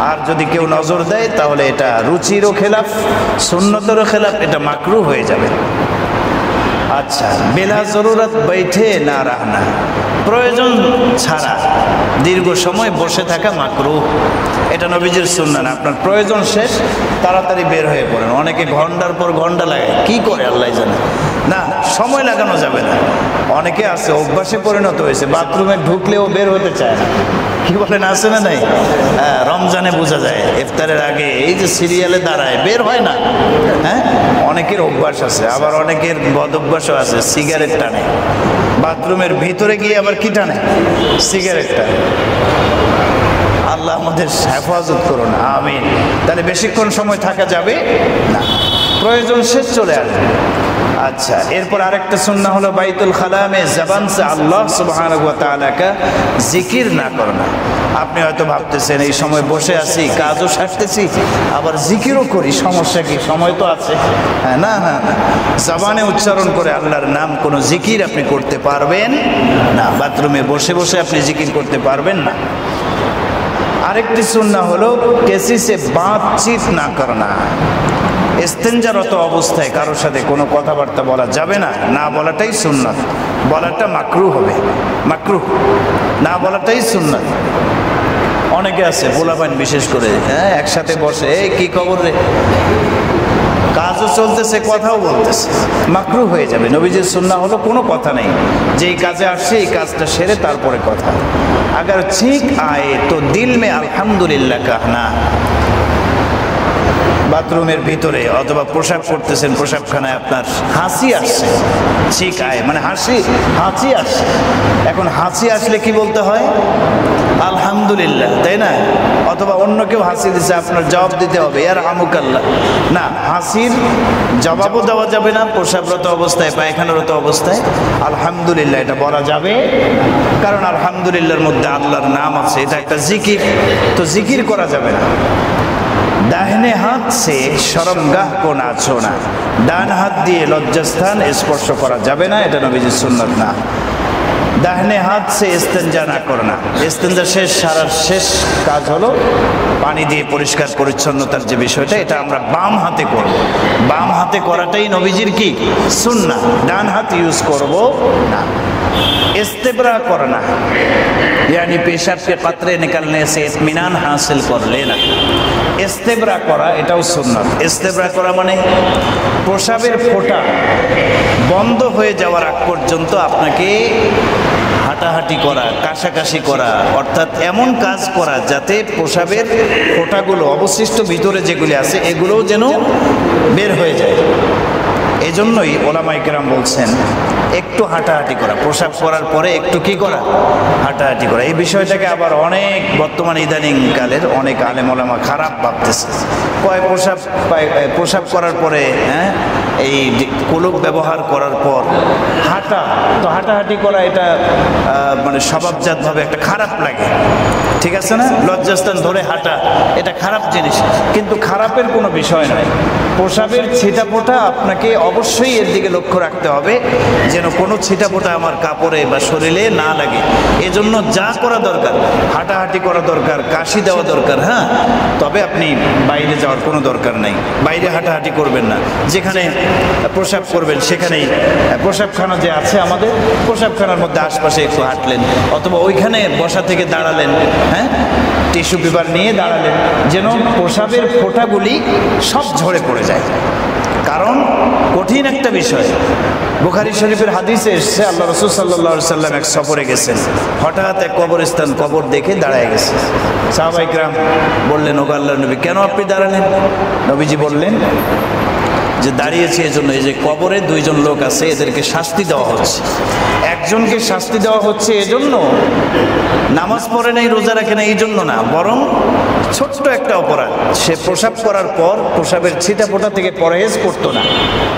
আর যদি কেউ নজর দেয় তাহলে এটা রুচিরও খেলাফ, সুন্নতেরও খেলাফ, এটা মাকরুহ হয়ে যাবে। আচ্ছা, বেলা জরুরত বৈঠে না রাহনা, প্রয়োজন ছাড়া দীর্ঘ সময় বসে থাকা মাকরুহ, এটা নবীজির সুন্নাহ না। আপনার প্রয়োজন শেষ, তাড়াতাড়ি বের হয়ে পড়েন। অনেকে ঘন্টার পর ঘন্টা লাগায়, কি করে আল্লাহ জানে। না, সময় লাগানো যাবে না। অনেকে আছে অভ্যাসে পরিণত হয়েছে, বাথরুমে ঢুকলেও বের হতে চায় না। কি বলেন, আছে না নাই? হ্যাঁ, রমজানে বোঝা যায়, ইফতারের আগে এই যে সিরিয়ালে দাঁড়ায়, বের হয় না। হ্যাঁ, অনেকের অভ্যাস আছে, আবার অনেকের বদ অভ্যাসও আছে, সিগারেট টানে। বাথরুমের ভিতরে গিয়ে আবার কি টানে? সিগারেট টানে। আল্লাহ আমাদের হেফাজত করুন, আমিন। তাহলে বেশিক্ষণ সময় থাকা যাবে না, প্রয়োজন শেষ, চলে আসবে। আচ্ছা, এরপর আরেকটা সুন্নাহ হলো বাইতুল খালামে জবান সে আল্লাহ সুবহানাহু ওয়া তাআলা কা জিকির না করনা। আপনি হয়তো ভাবতেছেন এই সময় বসে আছি, কাজও সারতেছি, আবার জিকিরও করি, সমস্যা কি? সময় তো আছে। হ্যাঁ, না না না, জবানে উচ্চারণ করে আল্লাহর নাম কোনো জিকির আপনি করতে পারবেন না। বাথরুমে বসে বসে আপনি জিকির করতে পারবেন না। আরেকটি সুন্নাহ হলো কিসি সে বাতচিত না করনা। ইস্তেঞ্জারত অবস্থায় কারোর সাথে কোনো কথাবার্তা বলা যাবে না, না বলাটাই সুন্নাত। বলাটা মাকরুহ হবে, মাকরুহ, না বলাটাই সুন্নাত। অনেকে আছে পোলাপান বিশেষ করে, হ্যাঁ, একসাথে বসে, এই কি খবর রে, কাজও চলতেছে, কথাও বলতেছে, মাকরুহ হয়ে যাবে। নবীজির সুন্নাহ হলো কোনো কথা নেই, যেই কাজে আসছে এই কাজটা সেরে তারপরে কথা। আগার ঠিক আয়ে তো দিল মে আলহামদুলিল্লাহ কাহনা। বাথরুমের ভিতরে অথবা পোশাক পরতেছেন, পোশাকখানায় আপনার হাসি আসছে, ঠিক আয় মানে হাসি আসছে। এখন হাসি আসলে কি বলতে হয়? আলহামদুলিল্লাহ, তাই না? অথবা অন্য কেউ হাসি দিচ্ছে, আপনার জবাব দিতে হবে ইয়ারহামুকাল্লাহ। না, হাসির জবাবও দেওয়া যাবে না প্রসাবরত অবস্থায়, পায়খানারত অবস্থায়। আলহামদুলিল্লাহ এটা বলা যাবে, কারণ আলহামদুলিল্লাহর মধ্যে আল্লাহর নাম আছে, এটা একটা জিকির, তো জিকির করা যাবে না। दाहिने हाथ से शर्मगाह को ना छूना, ডান হাত দিয়ে লজ্জাস্থান স্পর্শ করা যাবে না, এটা নবীজির সুন্নাত না। দাহিনে হাত সে ইস্তেঞ্জা না করনা, ইস্তেঞ্জা শেষ, সারার শেষ কাজ হলো পানি দিয়ে পরিষ্কার পরিচ্ছন্নতার যে বিষয়টা, এটা আমরা বাম হাতে করব। বাম হাতে করাটাই নবীজির কি সুন্নাহ, ডান হাত ইউজ করব না। इस्तिब्रा करना यानी पेशाब के कतरे निकलने से इत्मीनान हासिल कर लेना। इस्तिब्रा करा एटाও সুন্নাত। ইস্তিবরা করা মানে প্রসাবের ফোঁটা বন্ধ হয়ে যাওয়ার আগ পর্যন্ত আপনাকে হাঁটাহাঁটি করা, কাশাকাশি করা, অর্থাৎ এমন কাজ করা যাতে প্রসাবের ফোঁটাগুলো, অবশিষ্ট ভিতরে যেগুলি আছে, এগুলোও যেন বের হয়ে যায়। এজন্যই ওলামায়ে কেরাম বলছেন একটু হাঁটাহাঁটি করা, প্রসাব করার পরে একটু কি করা, হাঁটাহাঁটি করা। এই বিষয়টাকে আবার অনেক বর্তমানে ইদানিং কালের অনেক আলেম ওলামা খারাপ ভাবতেছে। কয় প্রসাব করার পরে, হ্যাঁ, এই কুলুপ ব্যবহার করার পর হাঁটা, তো হাঁটাহাঁটি করা এটা মানে স্বভাবজাতভাবে একটা খারাপ লাগে, ঠিক আছে না? লজ্জাস্থান ধরে হাঁটা এটা খারাপ জিনিস, কিন্তু খারাপের কোনো বিষয় নয়। প্রসাবের ছিটাফোঁটা আপনাকে অবশ্যই এর দিকে লক্ষ্য রাখতে হবে যেন কোনো ছিটাফোঁটা আমার কাপড়ে বা শরীরে না লাগে। এজন্য যা করা দরকার, হাঁটাহাঁটি করা দরকার, কাশি দেওয়া দরকার, হ্যাঁ, তবে আপনি বাইরে যাওয়ার কোনো দরকার নেই। বাইরে হাঁটাহাঁটি করবেন না, যেখানে প্রসাব করবেন সেখানেই প্রসাবখানা যে আছে আমাদের, প্রসাবখানার মধ্যে আশপাশে একটু হাঁটলেন, অথবা ওইখানে বসা থেকে দাঁড়ালেন, হ্যাঁ, টিস্যু পেপার নিয়ে দাঁড়ালেন, যেন প্রসাবের ফোঁটাগুলি সব ঝরে পড়ে যায়। কারণ কঠিন একটা বিষয়। বুখারী শরীফের হাদিসে এসেছে আল্লাহ রাসূল সাল্লাল্লাহু আলাইহি সাল্লাম এক সফরে গেছেন, হঠাৎ এক কবরস্থান, কবর দেখে দাঁড়ায় গেছে। সাহাবায়ে কেরাম বললেন, ওগো আল্লাহর নবী, কেন আপনি দাঁড়ালেন? নবীজি বললেন যে দাঁড়িয়েছে এজন্য, এই যে কবরে দুইজন লোক আছে, এদেরকে শাস্তি দেওয়া হচ্ছে। একজনকে শাস্তি দেওয়া হচ্ছে এজন্য নামাজ পড়ে নাই, রোজা রাখে না, এই জন্য না, বরং ছোট্ট একটা অপরাধ, সে প্রসাব করার পর প্রসাবের ছিটাফোঁটা থেকে পরহেজ করতো না,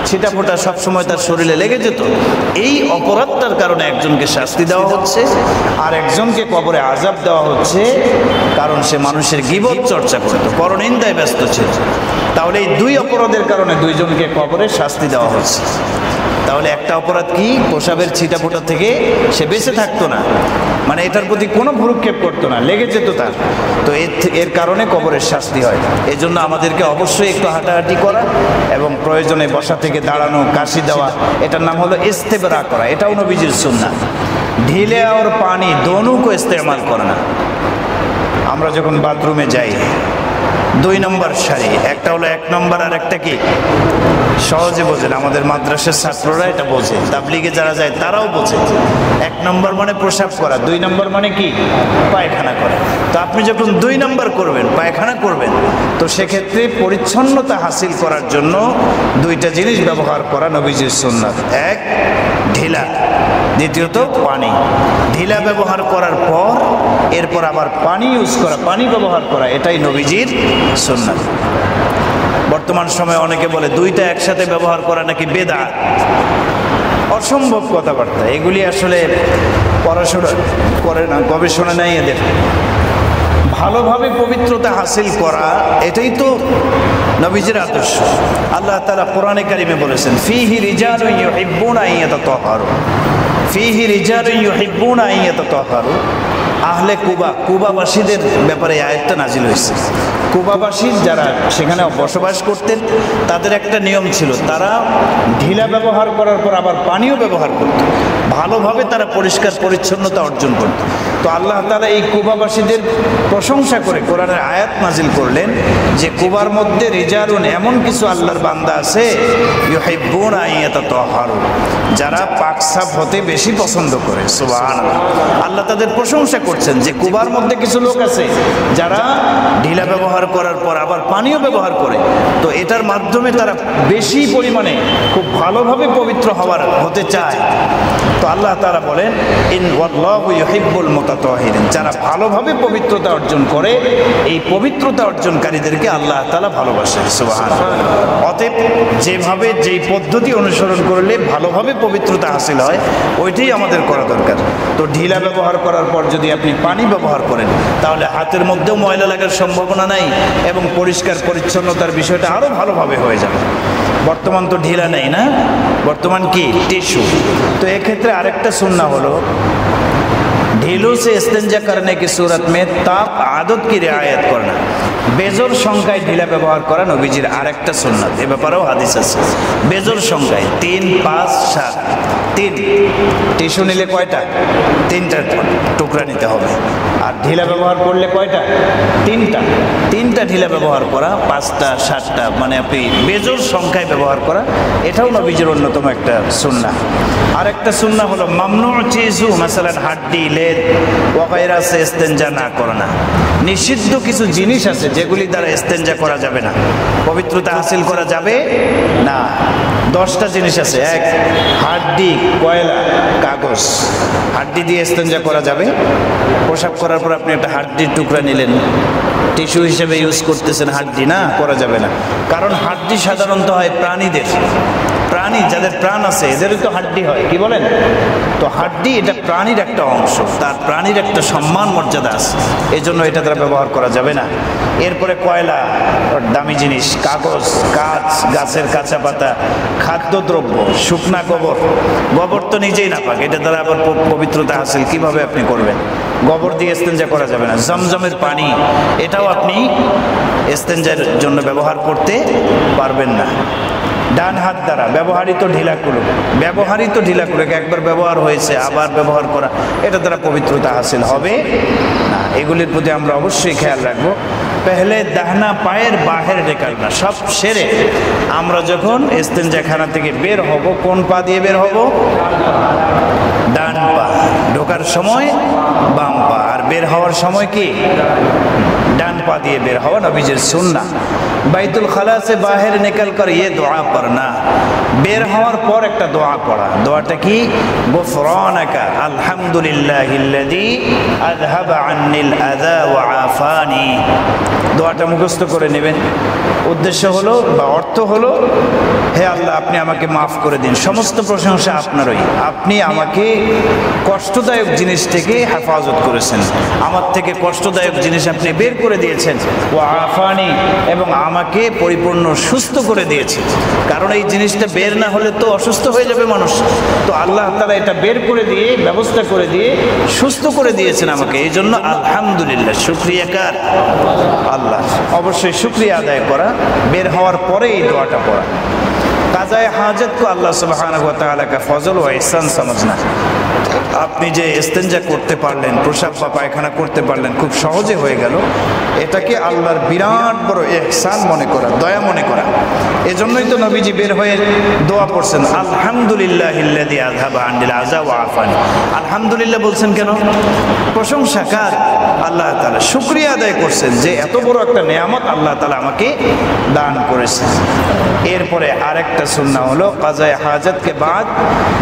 ছিটাফোঁটা সবসময় তার শরীরে লেগে যেত। এই অপরাধটার কারণে একজনকে শাস্তি দেওয়া হচ্ছে, আর একজনকে কবরে আযাব দেওয়া হচ্ছে কারণ সে মানুষের গীবত চর্চা করত, পরনিন্দায় ব্যস্ত ছিল। তাহলে এই দুই অপরাধের কারণে দুইজনকে কবরে শাস্তি দেওয়া হচ্ছে। তাহলে একটা অপরাধ কি? প্রসাবের ছিটাফোঁটা থেকে সে বেঁচে থাকতো না, মানে এটার প্রতি কোনো ভ্রুক্ষেপ করতো না, লেগে যেত তার, তো এর কারণে কবরের শাস্তি হয়। এই জন্য আমাদেরকে অবশ্যই একটু হাঁটাহাঁটি করা এবং প্রয়োজনে বসা থেকে দাঁড়ানো, কাশি দেওয়া, এটার নাম হলো ইস্তেবরা করা, এটাও নবীজির সুন্নাহ। ढीले और पानी दोनों को इस्तेमाल करना। আমরা যখন বাথরুমে যাই 2 নম্বর সারি, একটা হলো 1 নম্বর আর একটা কি সহজে বোঝেন, আমাদের মাদ্রাসার ছাত্ররা এটা বোঝে, তাবলিগে যারা যায় তারাও বোঝে। 1 নম্বর মানে প্রসাব করা, 2 নম্বর মানে কি পায়খানা করা। তো আপনি যখন 2 নম্বর করবেন, পায়খানা করবেন, তো সেক্ষেত্রে পরিচ্ছন্নতা হাসিল করার জন্য 2টা জিনিস ব্যবহার করা নবীজির সুন্নাত। 1 ঢিলা, দ্বিতীয়ত পানি। ঢিলা ব্যবহার করার পর এরপর আবার পানি ইউজ করা, পানি ব্যবহার করা, এটাই নবীজির সুন্নাত। বর্তমান সময়ে অনেকে বলে 2টা একসাথে ব্যবহার করা নাকি বেদাত। অসম্ভব কথাবার্তা, এগুলি আসলে পড়াশোনা করে না, গবেষণা নেই এদের। ভালোভাবে পবিত্রতা হাসিল করা এটাই তো নবীজির আদর্শ। আল্লাহ তাআলা কোরআনে কারিমে বলেছেন, ফিহি রিজালুন ইউহিব্বুনা আন ইয়াতাতাহহারু, ফিহি রিজালুন ইউহিব্বুনা আন ইয়াতাতাহহারু। আহলে কুবা, কুবাবাসীদের ব্যাপারে আয়াতটা নাজিল হয়েছে। কুবাবাসী যারা সেখানে বসবাস করতেন, তাদের একটা নিয়ম ছিল, তারা ঢিলা ব্যবহার করার পর আবার পানিও ব্যবহার করত, ভালোভাবে তারা পরিষ্কার পরিচ্ছন্নতা অর্জন করত। তো আল্লাহ তাআলা এই কুবাবাসীদের প্রশংসা করে কোরআনের আয়াত নাজিল করলেন যে কুবার মধ্যে রিজালুন, এমন কিছু আল্লাহর বান্দা আছে, ইউহিব্বুনা আন ইয়াতাতাহহারু, যারা পাকসাফ হতে বেশি পছন্দ করে। সুবহানাল্লাহ, আল্লাহ তাদের প্রশংসা করছেন যে কুবার মধ্যে কিছু লোক আছে যারা ঢিলা ব্যবহার করার পর আবার পানিও ব্যবহার করে। তো এটার মাধ্যমে তারা বেশি পরিমাণে খুব ভালোভাবে পবিত্র হতে চায়। তো আল্লাহ তাআলা বলেন, ইন ওয়াল্লাহু ইউহিব্বুল মুতাতাহহিরিন, যারা ভালোভাবে পবিত্রতা অর্জন করে, এই পবিত্রতা অর্জনকারীদেরকে আল্লাহ তাআলা ভালোবাসেন। সুবহানাল্লাহ। অতএব যেভাবে যেই পদ্ধতি অনুসরণ করলে ভালোভাবে পবিত্রতা হাসিল হয়, ওইটাই আমাদের করা দরকার। তো ঢিলা ব্যবহার করার পর যদি আপনি পানি ব্যবহার করেন, তাহলে হাতের মধ্যেও ময়লা লাগার সম্ভাবনা নাই এবং পরিষ্কার পরিচ্ছন্নতার বিষয়টা আরও ভালোভাবে হয়ে যাবে। বর্তমান তো ঢিলা নেই না, বর্তমান কি টিস্যু। তো এক্ষেত্রে আরেকটা সুন্নাহ হলো, ढीलों से इस्तेंजा करने की सूरत में ताप आदत की रियायत करना। बेजोर संख्याय ढिला व्यवहार करा नबीजिर आरेकटा सुन्नात। ए ব্যাপারেও হাদিস আছে। বেজোর সংখ্যায় 3, 5, 7, 3 টিস্যু নিলে কয়টা? 3টা টুকরা নিতে হবে। আর ঢিলা ব্যবহার করলে কয়টা? 3টা ঢিলা ব্যবহার করা, 5টা 7টা, মানে আপনি বেজোর সংখ্যায় ব্যবহার করা, এটাও নবীজির অন্যতম একটা সুন্নাহ। আরেকটা সুন্নাহ হলো মামনু চিজু, মাসালান হাড্ডি, লেদ ওয়াগায়রা সে ইস্তেঞ্জা না করনা। নিষিদ্ধ কিছু জিনিস আছে যেগুলি দ্বারা ইস্তেঞ্জা করা যাবে না, পবিত্রতা হাসিল করা যাবে না। 10টা জিনিস আছে। 1 হাড্ডি, কয়লা, কাগজ। হাড্ডি দিয়ে ইস্তেঞ্জা করা যাবে। প্রসাব করার পর আপনি একটা হাড্ডির টুকরা নিলেন, টিস্যু হিসেবে ইউজ করতেছেন, হাড্ডি না, করা যাবে না। কারণ হাড্ডি সাধারণত হয় প্রাণীদের, প্রাণী যাদের প্রাণ আছে এদেরই তো হাড্ডি হয়, কি বলেন? তো হাড্ডি এটা প্রাণীর একটা অংশ, তার প্রাণীর একটা সম্মান মর্যাদা আছে, এই জন্য এটা দ্বারা ব্যবহার করা যাবে না। এরপরে কয়লা, দামি জিনিস, কাগজ, কাঁচ, গাছের কাঁচা পাতা, খাদ্যদ্রব্য, শুকনা গোবর। গোবর তো নিজেই না পাক, এটা দ্বারা আবার পবিত্রতা হাসিল কিভাবে আপনি করবেন? গোবর দিয়ে ইস্তেঞ্জা করা যাবে না। জমজমের পানি, এটাও আপনি ইস্তেঞ্জার জন্য ব্যবহার করতে পারবেন না। ডান হাত দ্বারা ব্যবহৃত ঢিলাকুলো একবার ব্যবহার হয়েছে আবার ব্যবহার করা, এটা দ্বারা পবিত্রতা হাসিল হবে না। এগুলির প্রতি আমরা অবশ্যই খেয়াল রাখবো। পেহলে দাহনা পায়ের বাহির নিকালনা, সব সেরে আমরা যখন ইস্তেঞ্জাখানা থেকে বের হব, কোন পা দিয়ে বের হব? ডান পা। ঢোকার সময় বাম পা, আর বের হওয়ার সময় কি? ডান পা দিয়ে বের হওয়া নবীজির সুন্নাহ। বাইতুল খালা সে বাহির নিকল কর ये दुआ पढ़ना, বের হওয়ার পর একটা দোয়া পড়া। দোয়াটা কি? গুফরানাকা আলহামদুলিল্লাহিল্লাযী আযহাবা আন্নিল আযা ওয়া আফানি। দোয়াটা মুখস্থ করে নেবেন। উদ্দেশ্য হলো বা অর্থ হলো, হে আল্লাহ, আপনি আমাকে মাফ করে দিন, সমস্ত প্রশংসা আপনারই, আপনি আমাকে কষ্টদায়ক জিনিস থেকে হেফাজত করেছেন, আমার থেকে কষ্টদায়ক জিনিস আপনি বের করে দিয়েছেন। ওয়া আফানি, এবং আমাকে পরিপূর্ণ সুস্থ করে দিয়েছেন। কারণ এই জিনিসটা বের না হলে তো অসুস্থ হয়ে যাবে মানুষ। তো আল্লাহ তাআলা এটা বের করে দিয়ে, ব্যবস্থা করে দিয়ে সুস্থ করে দিয়েছেন আমাকে, এই জন্য আলহামদুলিল্লাহ। শুকরিয়া কার? আল্লাহ। অবশ্যই শুকরিয়া আদায় করা, বের হওয়ার পরে এই দোয়াটা পড়া। কাজে কাজায়ে হাজত को अल्लाह सुब्हानहू व तआला का फजल व एहसान समझना। আপনি যে ইস্তেঞ্জা করতে পারলেন, প্রসাব বা পায়খানা করতে পারলেন, খুব সহজে হয়ে গেল, এটাকে আল্লাহর বিরাট বড় ইহসান মনে করা, দয়া মনে করা। এজন্যই তো নবীজি বের হয়ে দোয়া পড়ছেন, আলহামদুলিল্লাহিল্লাযী আযহাবা আনিল আযা ওয়া আফানি। আলহামদুলিল্লাহ বলছেন কেন? প্রশংসা কার? আল্লাহ তাআলা। শুকরিয়া আদায় করছেন যে এত বড় একটা নেয়ামত আল্লাহ তাআলা আমাকে দান করেছেন। এরপরে আরেকটা সুন্নাহ হলো কাজায়ে হাজত के बाद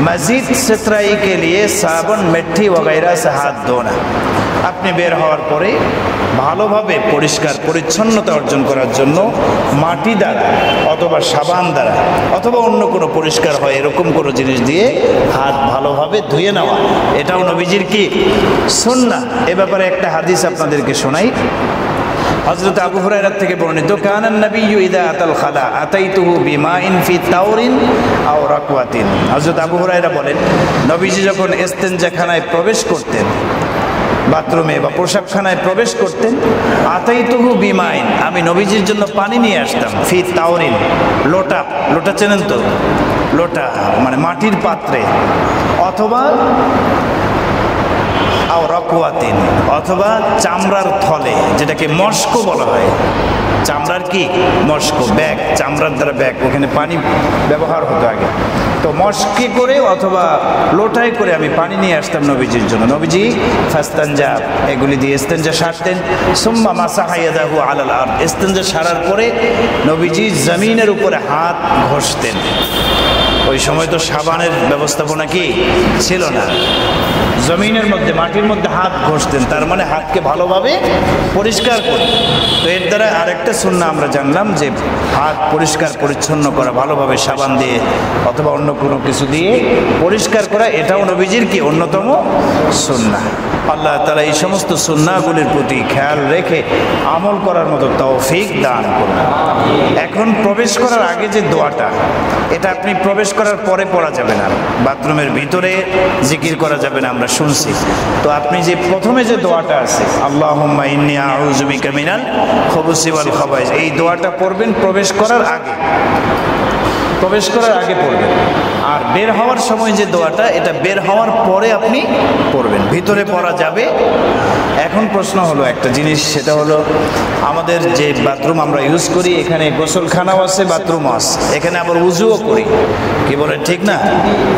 मजीद सतराई के लिए साबुन मिट्टी वगैरह से हाथ धोना। আপনি বের হওয়ার পরে ভালোভাবে পরিষ্কার পরিচ্ছন্নতা অর্জন করার জন্য মাটি দ্বারা অথবা সাবান দ্বারা অথবা অন্য কোনো পরিষ্কার হয় এরকম কোনো জিনিস দিয়ে হাত ভালোভাবে ধুয়ে নেওয়া, এটাও নবীজির কি সুন্নাহ। এ ব্যাপারে একটা হাদিস আপনাদেরকে শোনাই। হযরত আবু হুরায়রা থেকে বর্ণিত, কানান নবিয়্যু ইযা আতাল খালা আতাইতুহু বিমাইন ফি তাওরিন আও রাকওয়াতিন। হযরত আবু হুরায়রা বলেন, নবীজি যখন ইস্তেঞ্জাখানায় প্রবেশ করতেন, বাথরুমে বা প্রসাবখানায় প্রবেশ করতেন, আতাইতুহু বিমাইন, আমি নবীজির জন্য পানি নিয়ে আসতাম, ফি তাওরিন, লোটা, লোটা চেনেন তো, লোটা মানে মাটির পাত্রে, অথবা আও রাকওয়াতিন, অথবা চামড়ার থলে, যেটাকে মস্ক বলা হয়। চামড়ার কি মস্ক, ব্যাগ, চামড়ার দ্বারা ব্যাগ, ওখানে পানি ব্যবহার হতো আগে। তো মস্কে করে অথবা লোটায় করে আমি পানি নিয়ে আসতাম নবীজির জন্য। নবীজি ফাস্তানজা, এগুলি দিয়ে ইস্তেঞ্জা সারতেন। সুম্মা মাসাহা ইয়াদাহু আলাল আরদ, ইস্তেঞ্জা সারার পরে নবীজি জমিনের উপরে হাত ঘষতেন। ওই সময় তো সাবানের ব্যবস্থাপনা কি ছিল না, জমিনের মধ্যে মাটির মধ্যে হাত ঘষতেন, তার মানে হাতকে ভালোভাবে পরিষ্কার করতেন। তো এর দ্বারা আরেকটা সুন্নাহ আমরা জানলাম যে হাত পরিষ্কার পরিচ্ছন্ন করা, ভালোভাবে সাবান দিয়ে অথবা অন্য কোনো কিছু দিয়ে পরিষ্কার করা, এটাও নবীজির কি অন্যতম সুন্নাহ। আল্লাহ তাআলা এই সমস্ত সুন্নাহগুলির প্রতি খেয়াল রেখে আমল করার মতো তৌফিক দান করুন। এখন প্রবেশ করার আগে যে দোয়াটা, এটা আপনি প্রবেশ করার পরে পড়া যাবে না, বাথরুমের ভিতরে জিকির করা যাবে না, আমরা শুনছি। তো আপনি যে প্রথমে যে দোয়াটা আছে, আল্লাহুম্মা ইন্নী আউযু বিকা মিনাল খুবুসি ওয়াল খাবাইস, এই দোয়াটা পড়বেন প্রবেশ করার আগে, প্রবেশ করার আগে পড়বেন। আর বের হওয়ার সময় যে দোয়াটা, এটা বের হওয়ার পরে আপনি পড়বেন, ভিতরে পড়া যাবে। এখন প্রশ্ন হলো একটা জিনিস, সেটা হলো আমাদের যে বাথরুম আমরা ইউজ করি, এখানে গোসলখানাও আছে, বাথরুমও আছে, এখানে আবার উজুও করি, কি বলে ঠিক না?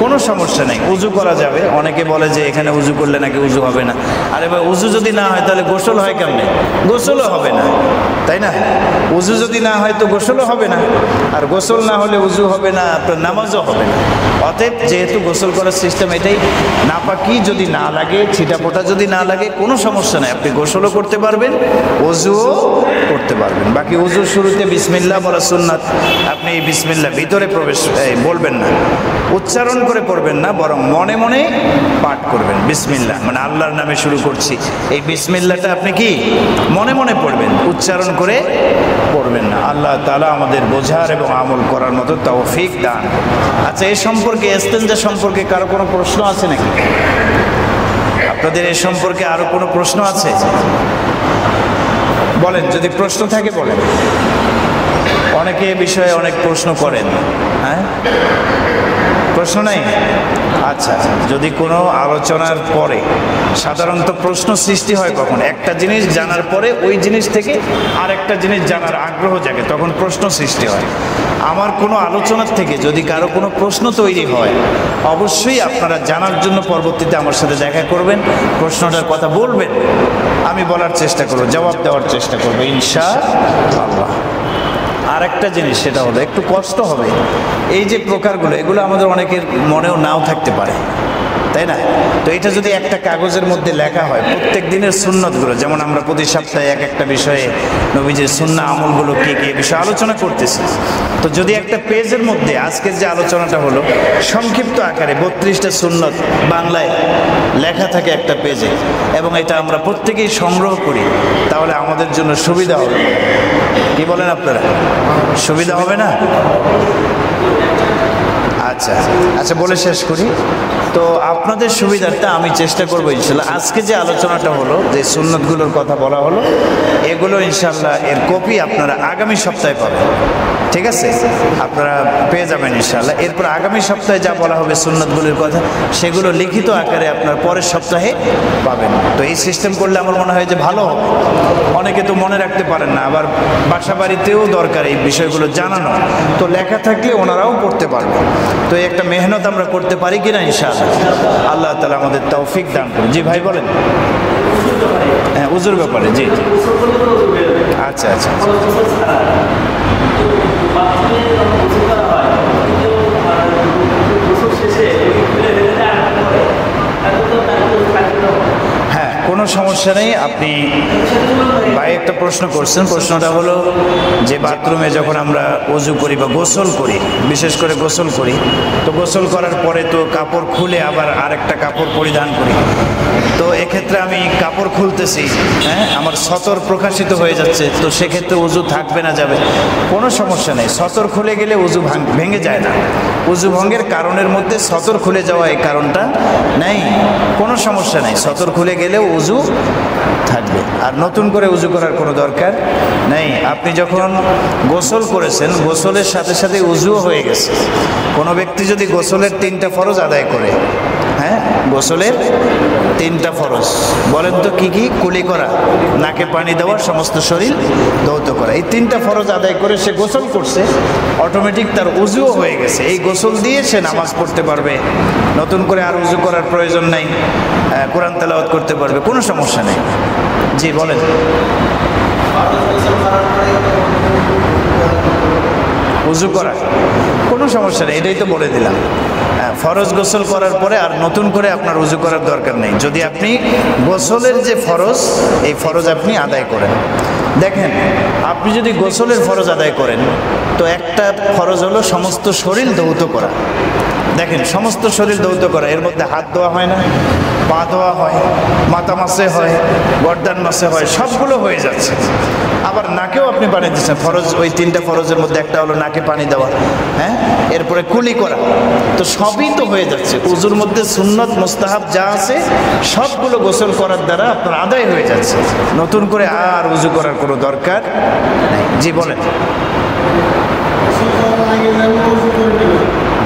কোনো সমস্যা নেই, উজু করা যাবে। অনেকে বলে যে এখানে উজু করলে নাকি উজু হবে না। আরে ভাই, উজু যদি না হয় তাহলে গোসল হয় কেমনে? গোসলও হবে না, তাই না? উজু যদি না হয় তো গোসলও হবে না, আর গোসল না হলে উজু হবে না, আপনার নামাজও হবে না। অতএব যেহেতু গোসল করার সিস্টেম এটাই, নাপাকি যদি না লাগে, ছিটাপোটা যদি না লাগে, কোনো সমস্যা নেই, আপনি গোসলও করতে পারবেন, ওযুও করতে পারবেন। বাকি ওযুর শুরুতে বিসমিল্লাহ বলা সুন্নাত, আপনি এই বিসমিল্লাহ ভিতরে প্রবেশ বলবেন না, উচ্চারণ করে পড়বেন না, বরং মনে মনে পাঠ করবেন। বিসমিল্লাহ মানে আল্লাহর নামে শুরু করছি, এই বিসমিল্লাহটা আপনি কি মনে মনে পড়বেন, উচ্চারণ করে পড়বেন না। আল্লাহ তাআলা আমাদের বোঝার এবং আমল করার মতো তৌফিক দান। আচ্ছা, এই সম্পর্কে, ইস্তেঞ্জা সম্পর্কে কারো কোনো প্রশ্ন আছে নাকি? আপনাদের এ সম্পর্কে আরো কোনো প্রশ্ন আছে? বলেন, যদি প্রশ্ন থাকে বলেন। অনেকে এ বিষয়ে অনেক প্রশ্ন করেন। হ্যাঁ, প্রশ্ন নাই? আচ্ছা, যদি কোনো আলোচনার পরে সাধারণত প্রশ্ন সৃষ্টি হয় কখন? একটা জিনিস জানার পরে ওই জিনিস থেকে আরেকটা জিনিস জানার আগ্রহ জাগে, তখন প্রশ্ন সৃষ্টি হয়। আমার কোনো আলোচনার থেকে যদি কারো কোনো প্রশ্ন তৈরি হয়, অবশ্যই আপনারা জানার জন্য পরবর্তীতে আমার সাথে দেখা করবেন, প্রশ্নটার কথা বলবেন, আমি বলার চেষ্টা করব, জবাব দেওয়ার চেষ্টা করব ইনশাআল্লাহ। আর একটা জিনিস, সেটা হলো একটু কষ্ট হবে। এই যে প্রকারগুলো, এগুলো আমাদের অনেকের মনেও নাও থাকতে পারে, তাই না? তো এটা যদি একটা কাগজের মধ্যে লেখা হয়, প্রত্যেক দিনের সুন্নতগুলো, যেমন আমরা প্রতি সপ্তাহে এক একটা বিষয়ে নবীজির সুন্নাহ আমলগুলো কী কী বিষয়ে আলোচনা করতেছি, তো যদি একটা পেজের মধ্যে আজকের যে আলোচনাটা হলো সংক্ষিপ্ত আকারে 32টা সুন্নত বাংলায় লেখা থাকে একটা পেজে, এবং এটা আমরা প্রত্যেকেই সংগ্রহ করি, তাহলে আমাদের জন্য সুবিধা হবে। কি বলেন আপনারা? সুবিধা হবে না? আচ্ছা আচ্ছা, বলে শেষ করি। তো আপনাদের সুবিধার্থে আমি চেষ্টা করবো ইনশাল্লাহ, আজকে যে আলোচনাটা হলো, যে সুন্নতগুলোর কথা বলা হলো, এগুলো ইনশাল্লাহ এর কপি আপনারা আগামী সপ্তাহে পাবেন। ঠিক আছে, আপনারা পেয়ে যাবেন ইনশাআল্লাহ। এরপর আগামী সপ্তাহে যা বলা হবে সুন্নতগুলির কথা, সেগুলো লিখিত আকারে আপনার পরের সপ্তাহে পাবেন। তো এই সিস্টেম করলে আমার মনে হয় যে ভালো হবে। অনেকে তো মনে রাখতে পারেন না, আবার বাসা বাড়িতেও দরকার এই বিষয়গুলো জানানো, তো লেখা থাকলে ওনারাও পড়তে পারবে। তো এই একটা মেহনত আমরা করতে পারি কিনা ইনশাআল্লাহ, আল্লাহ তাআলা আমাদের তৌফিক দান করুন। জি ভাই বলেন। হ্যাঁ, উজুর ব্যাপারে। জি জি, আচ্ছা আচ্ছা। হ্যাঁ, কোনো সমস্যা নেই। আপনি ভাই একটা প্রশ্ন করছেন, প্রশ্নটা হলো যে বাথরুমে যখন আমরা ওযু করি বা গোসল করি, বিশেষ করে গোসল করি, তো গোসল করার পরে তো কাপড় খুলে আবার আরেকটা কাপড় পরিধান করি। তো এক্ষেত্রে আমি কাপড় খুলতেছি, হ্যাঁ, আমার সতর প্রকাশিত হয়ে যাচ্ছে, তো সেক্ষেত্রে ওযু থাকবে না যাবে? কোনো সমস্যা নেই। সতর খুলে গেলে ওযু ভেঙে যায় না। ওযু ভঙ্গের কারণের মধ্যে সতর খুলে যাওয়া এই কারণটা নেই, কোনো সমস্যা নেই। সতর খুলে গেলেও ওযু থাকবে, আর নতুন করে ওযু করার কোনো দরকার নেই। আপনি যখন গোসল করেছেন, গোসলের সাথে সাথে ওযুও হয়ে গেছে। কোনো ব্যক্তি যদি গোসলের 3টা ফরজ আদায় করে, হ্যাঁ, গোসলের 3টা ফরজ বলেন তো কি কি? কুলি করা, নাকে পানি দেওয়া, সমস্ত শরীর ধৌত করা, এই 3টা ফরজ আদায় করে সে গোসল করছে, অটোমেটিক তার ওযুও হয়ে গেছে। এই গোসল দিয়ে সে নামাজ পড়তে পারবে, নতুন করে আর ওযু করার প্রয়োজন নাই, কোরআন তেলাওয়াত করতে পারবে, কোনো সমস্যা নেই। জি বলেন। ওযু করা কোনো সমস্যা নেই, এটাই তো বলে দিলাম। ফরজ গোসল করার পরে আর নতুন করে আপনার ওযু করার দরকার নেই, যদি আপনি গোসলের যে ফরজ, এই ফরজ আপনি আদায় করেন। দেখেন, আপনি যদি গোসলের ফরজ আদায় করেন, তো একটা ফরজ হলো সমস্ত শরীর ধৌত করা। দেখেন, সমস্ত শরীর ধৌত করা, এর মধ্যে হাত ধোয়া হয় না, পা ধোয়া হয়, মাথা মাসে হয়, গর্দান মাসে হয়, সবগুলো হয়ে যাচ্ছে। আবার নাকেও আপনি পানি দিচ্ছেন, ফরজ ওই 3টা ফরজের মধ্যে একটা হলো নাকে পানি দেওয়া, হ্যাঁ, এরপরে কুলি করা, তো সবই তো হয়ে যাচ্ছে। ওযুর মধ্যে সুন্নত মুস্তাহাব যা আছে সবগুলো গোসল করার দ্বারা আপনার আদায় হয়ে যাচ্ছে, নতুন করে আর ওযু করার কোনো দরকার নেই। জি বলেন।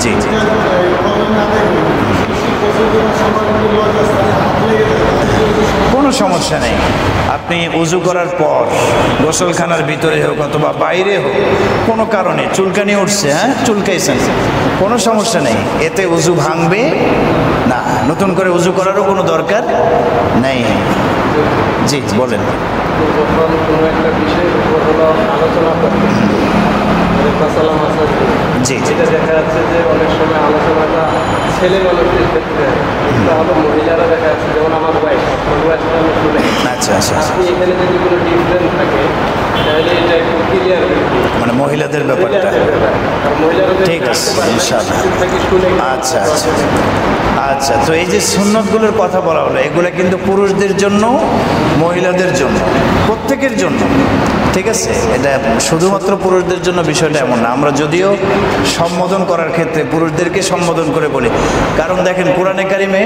জি জি, কোনো সমস্যা নেই। আপনি ওযু করার পর গোসলখানার ভিতরে হোক অথবা বাইরে হোক, কোনো কারণে চুলকানি উঠছে, হ্যাঁ, চুলকাইছেন, কোনো সমস্যা নেই, এতে ওযু ভাঙবে না, নতুন করে ওযু করারও কোনো দরকার নেই। জি বলেন। জি, যেটা দেখা যাচ্ছে যে অনেক সময় আলোচনাটা ছেলে মানুষদের ক্ষেত্রে, হলো মহিলারা দেখা যাচ্ছে, যেমন আমার ওয়াইফ, আমি শুনে। আচ্ছা আচ্ছা, আপনি এখানে যদি কোনো ডিফারেন্স থাকে তাহলে এটা একটু ক্লিয়ার মানে মহিলাদের ব্যাপারটা, ঠিক আছে ইনশাআল্লাহ। আচ্ছা আচ্ছা আচ্ছা, তো এই যে সুন্নতগুলোর কথা বলা হলো, এগুলো কিন্তু পুরুষদের জন্য, মহিলাদের জন্য, প্রত্যেকের জন্য, ঠিক আছে? এটা শুধুমাত্র পুরুষদের জন্য বিষয়টা এমন না। আমরা যদিও সম্বোধন করার ক্ষেত্রে পুরুষদেরকে সম্বোধন করে বলি, কারণ দেখেন কোরআনে কারিমে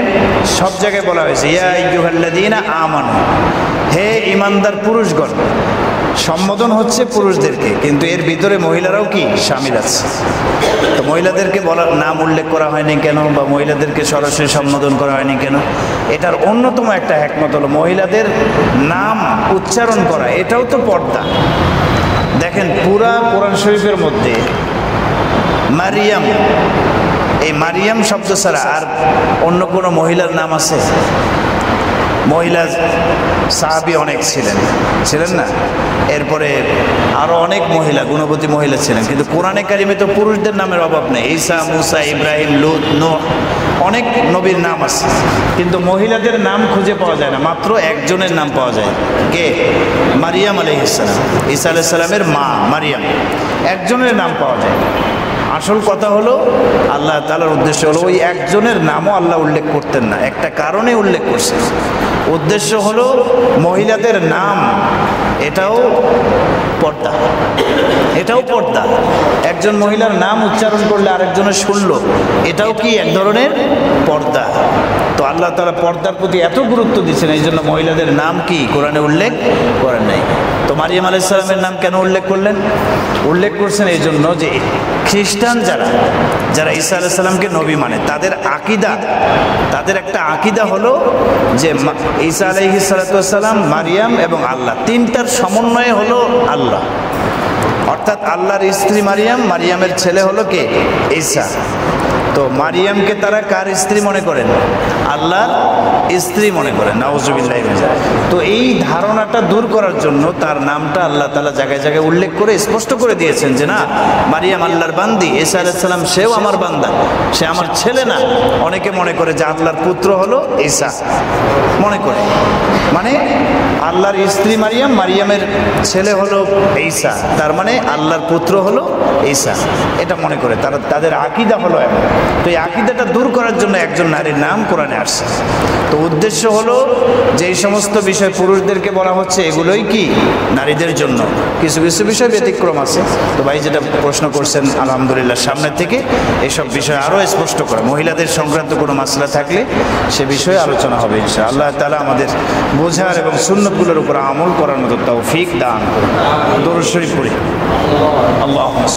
সব জায়গায় বলা হয়েছে ইয়া আইয়ুহাল্লাযীনা আমানু, হে ঈমানদার পুরুষগণ। সম্বোধন হচ্ছে পুরুষদেরকে, কিন্তু এর ভিতরে মহিলারাও কি শামিল আছে। তো মহিলাদেরকে বলার নাম উল্লেখ করা হয়নি কেন, বা মহিলাদেরকে সরাসরি সম্বোধন করা হয়নি কেন? এটার অন্যতম একটা হিকমত হলো মহিলাদের নাম উচ্চারণ করা, এটাও তো পর্দা। দেখেন পুরা কোরআন শরীফের মধ্যে মারিয়াম, এই মারিয়াম শব্দ ছাড়া আর অন্য কোনো মহিলার নাম আছে? মহিলা সাহাবী অনেক ছিলেন না? এরপরে আরো অনেক মহিলা, গুণবতী মহিলা ছিলেন, কিন্তু কোরআনে কারিমে তো পুরুষদের নামের অভাব নেই। ঈসা, মুসা, ইব্রাহিম, লূত, নূহ, অনেক নবীর নাম আছে, কিন্তু মহিলাদের নাম খুঁজে পাওয়া যায় না। মাত্র একজনের নাম পাওয়া যায়, কে? মারিয়াম আলাইহিস সালাম, ঈসা আলাইহিস সালামের মা মারিয়াম, একজনের নাম পাওয়া যায়। আসল কথা হলো আল্লাহ তাআলার উদ্দেশ্য হলো ওই একজনের নামও আল্লাহ উল্লেখ করতেন না, একটা কারণে উল্লেখ করছেন। উদ্দেশ্য হলো মহিলাদের নাম, এটাও পর্দা, এটাও পর্দা। একজন মহিলার নাম উচ্চারণ করলে আরেকজনের শুনলো, এটাও কি এক ধরনের পর্দা। তো আল্লাহ তাআলা পর্দার প্রতি এত গুরুত্ব দিচ্ছেন, এই জন্য মহিলাদের নাম কি কোরআনে উল্লেখ করেন নাই। তো মারিয়াম আলাইহিস সালামের নাম কেন উল্লেখ করলেন? উল্লেখ করছেন এই জন্য যে খ্রিস্টান যারা ঈসা আলাইহিস সালামকে নবী মানে, তাদের একটা আকিদা হলো যে ঈসা আলাইহিস সালাম, মারিয়াম এবং আল্লাহ তিনটার সমন্বয়ে হলো আল্লাহ। অর্থাৎ আল্লাহর স্ত্রী মারিয়াম, মারিয়ামের ছেলে হলো কে? ঈসা। তো মারিয়ামকে তারা কার স্ত্রী মনে করেন? আল্লাহর স্ত্রী মনে করেন। নাউজুবিল্লাহ। তো এই ধারণাটা দূর করার জন্য তার নামটা আল্লাহ তাআলা জায়গায় জায়গায় উল্লেখ করে স্পষ্ট করে দিয়েছেন যে না, মারিয়াম আল্লাহর বান্দি, ঈসা আলাইহিস সালাম সেও আমার বান্দা, সে আমার ছেলে না। অনেকে মনে করে যে আল্লাহর পুত্র হলো ঈসা, মনে করে মানে আল্লাহর স্ত্রী মারিয়াম, মারিয়ামের ছেলে হলো ঈসা, তার মানে আল্লাহর পুত্র হলো ঈসা, এটা মনে করে তাদের আকীদা হলো এমন। তো এই আকীদাটা দূর করার জন্য একজন নারীর নাম কোরআনে আসছে। তো উদ্দেশ্য হলো যে এই সমস্ত বিষয় পুরুষদেরকে বলা হচ্ছে এগুলোই কি নারীদের জন্য, কিছু কিছু বিষয় ব্যতিক্রম আছে। তো ভাই যেটা প্রশ্ন করছেন আলহামদুলিল্লাহ, সামনে থেকে এসব বিষয় আরও স্পষ্ট করে মহিলাদের সংক্রান্ত কোনো মাসলা থাকলে সে বিষয়ে আলোচনা হবে ইনশাআল্লাহ। আল্লাহ তাআলা আমাদের বোঝার এবং সুন্নতগুলোর উপর আমল করার মতো তৌফিক দান করুন। দরুদ শরীফ পড়ি। আল্লাহুম্মা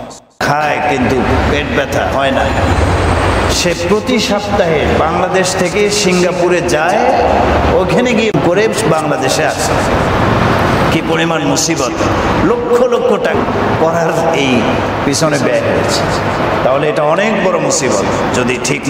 খায় কিন্তু পেট ব্যথা হয় না, সে প্রতি সপ্তাহে বাংলাদেশ থেকে সিঙ্গাপুরে যায়, ওখানে গিয়ে করে বাংলাদেশে আসে। কি পরিমাণ মুসিবত, লক্ষ লক্ষ টাকা করার এই পিছনে ব্যয় হয়েছে। তাহলে এটা অনেক বড় মুসিবত যদি ঠিক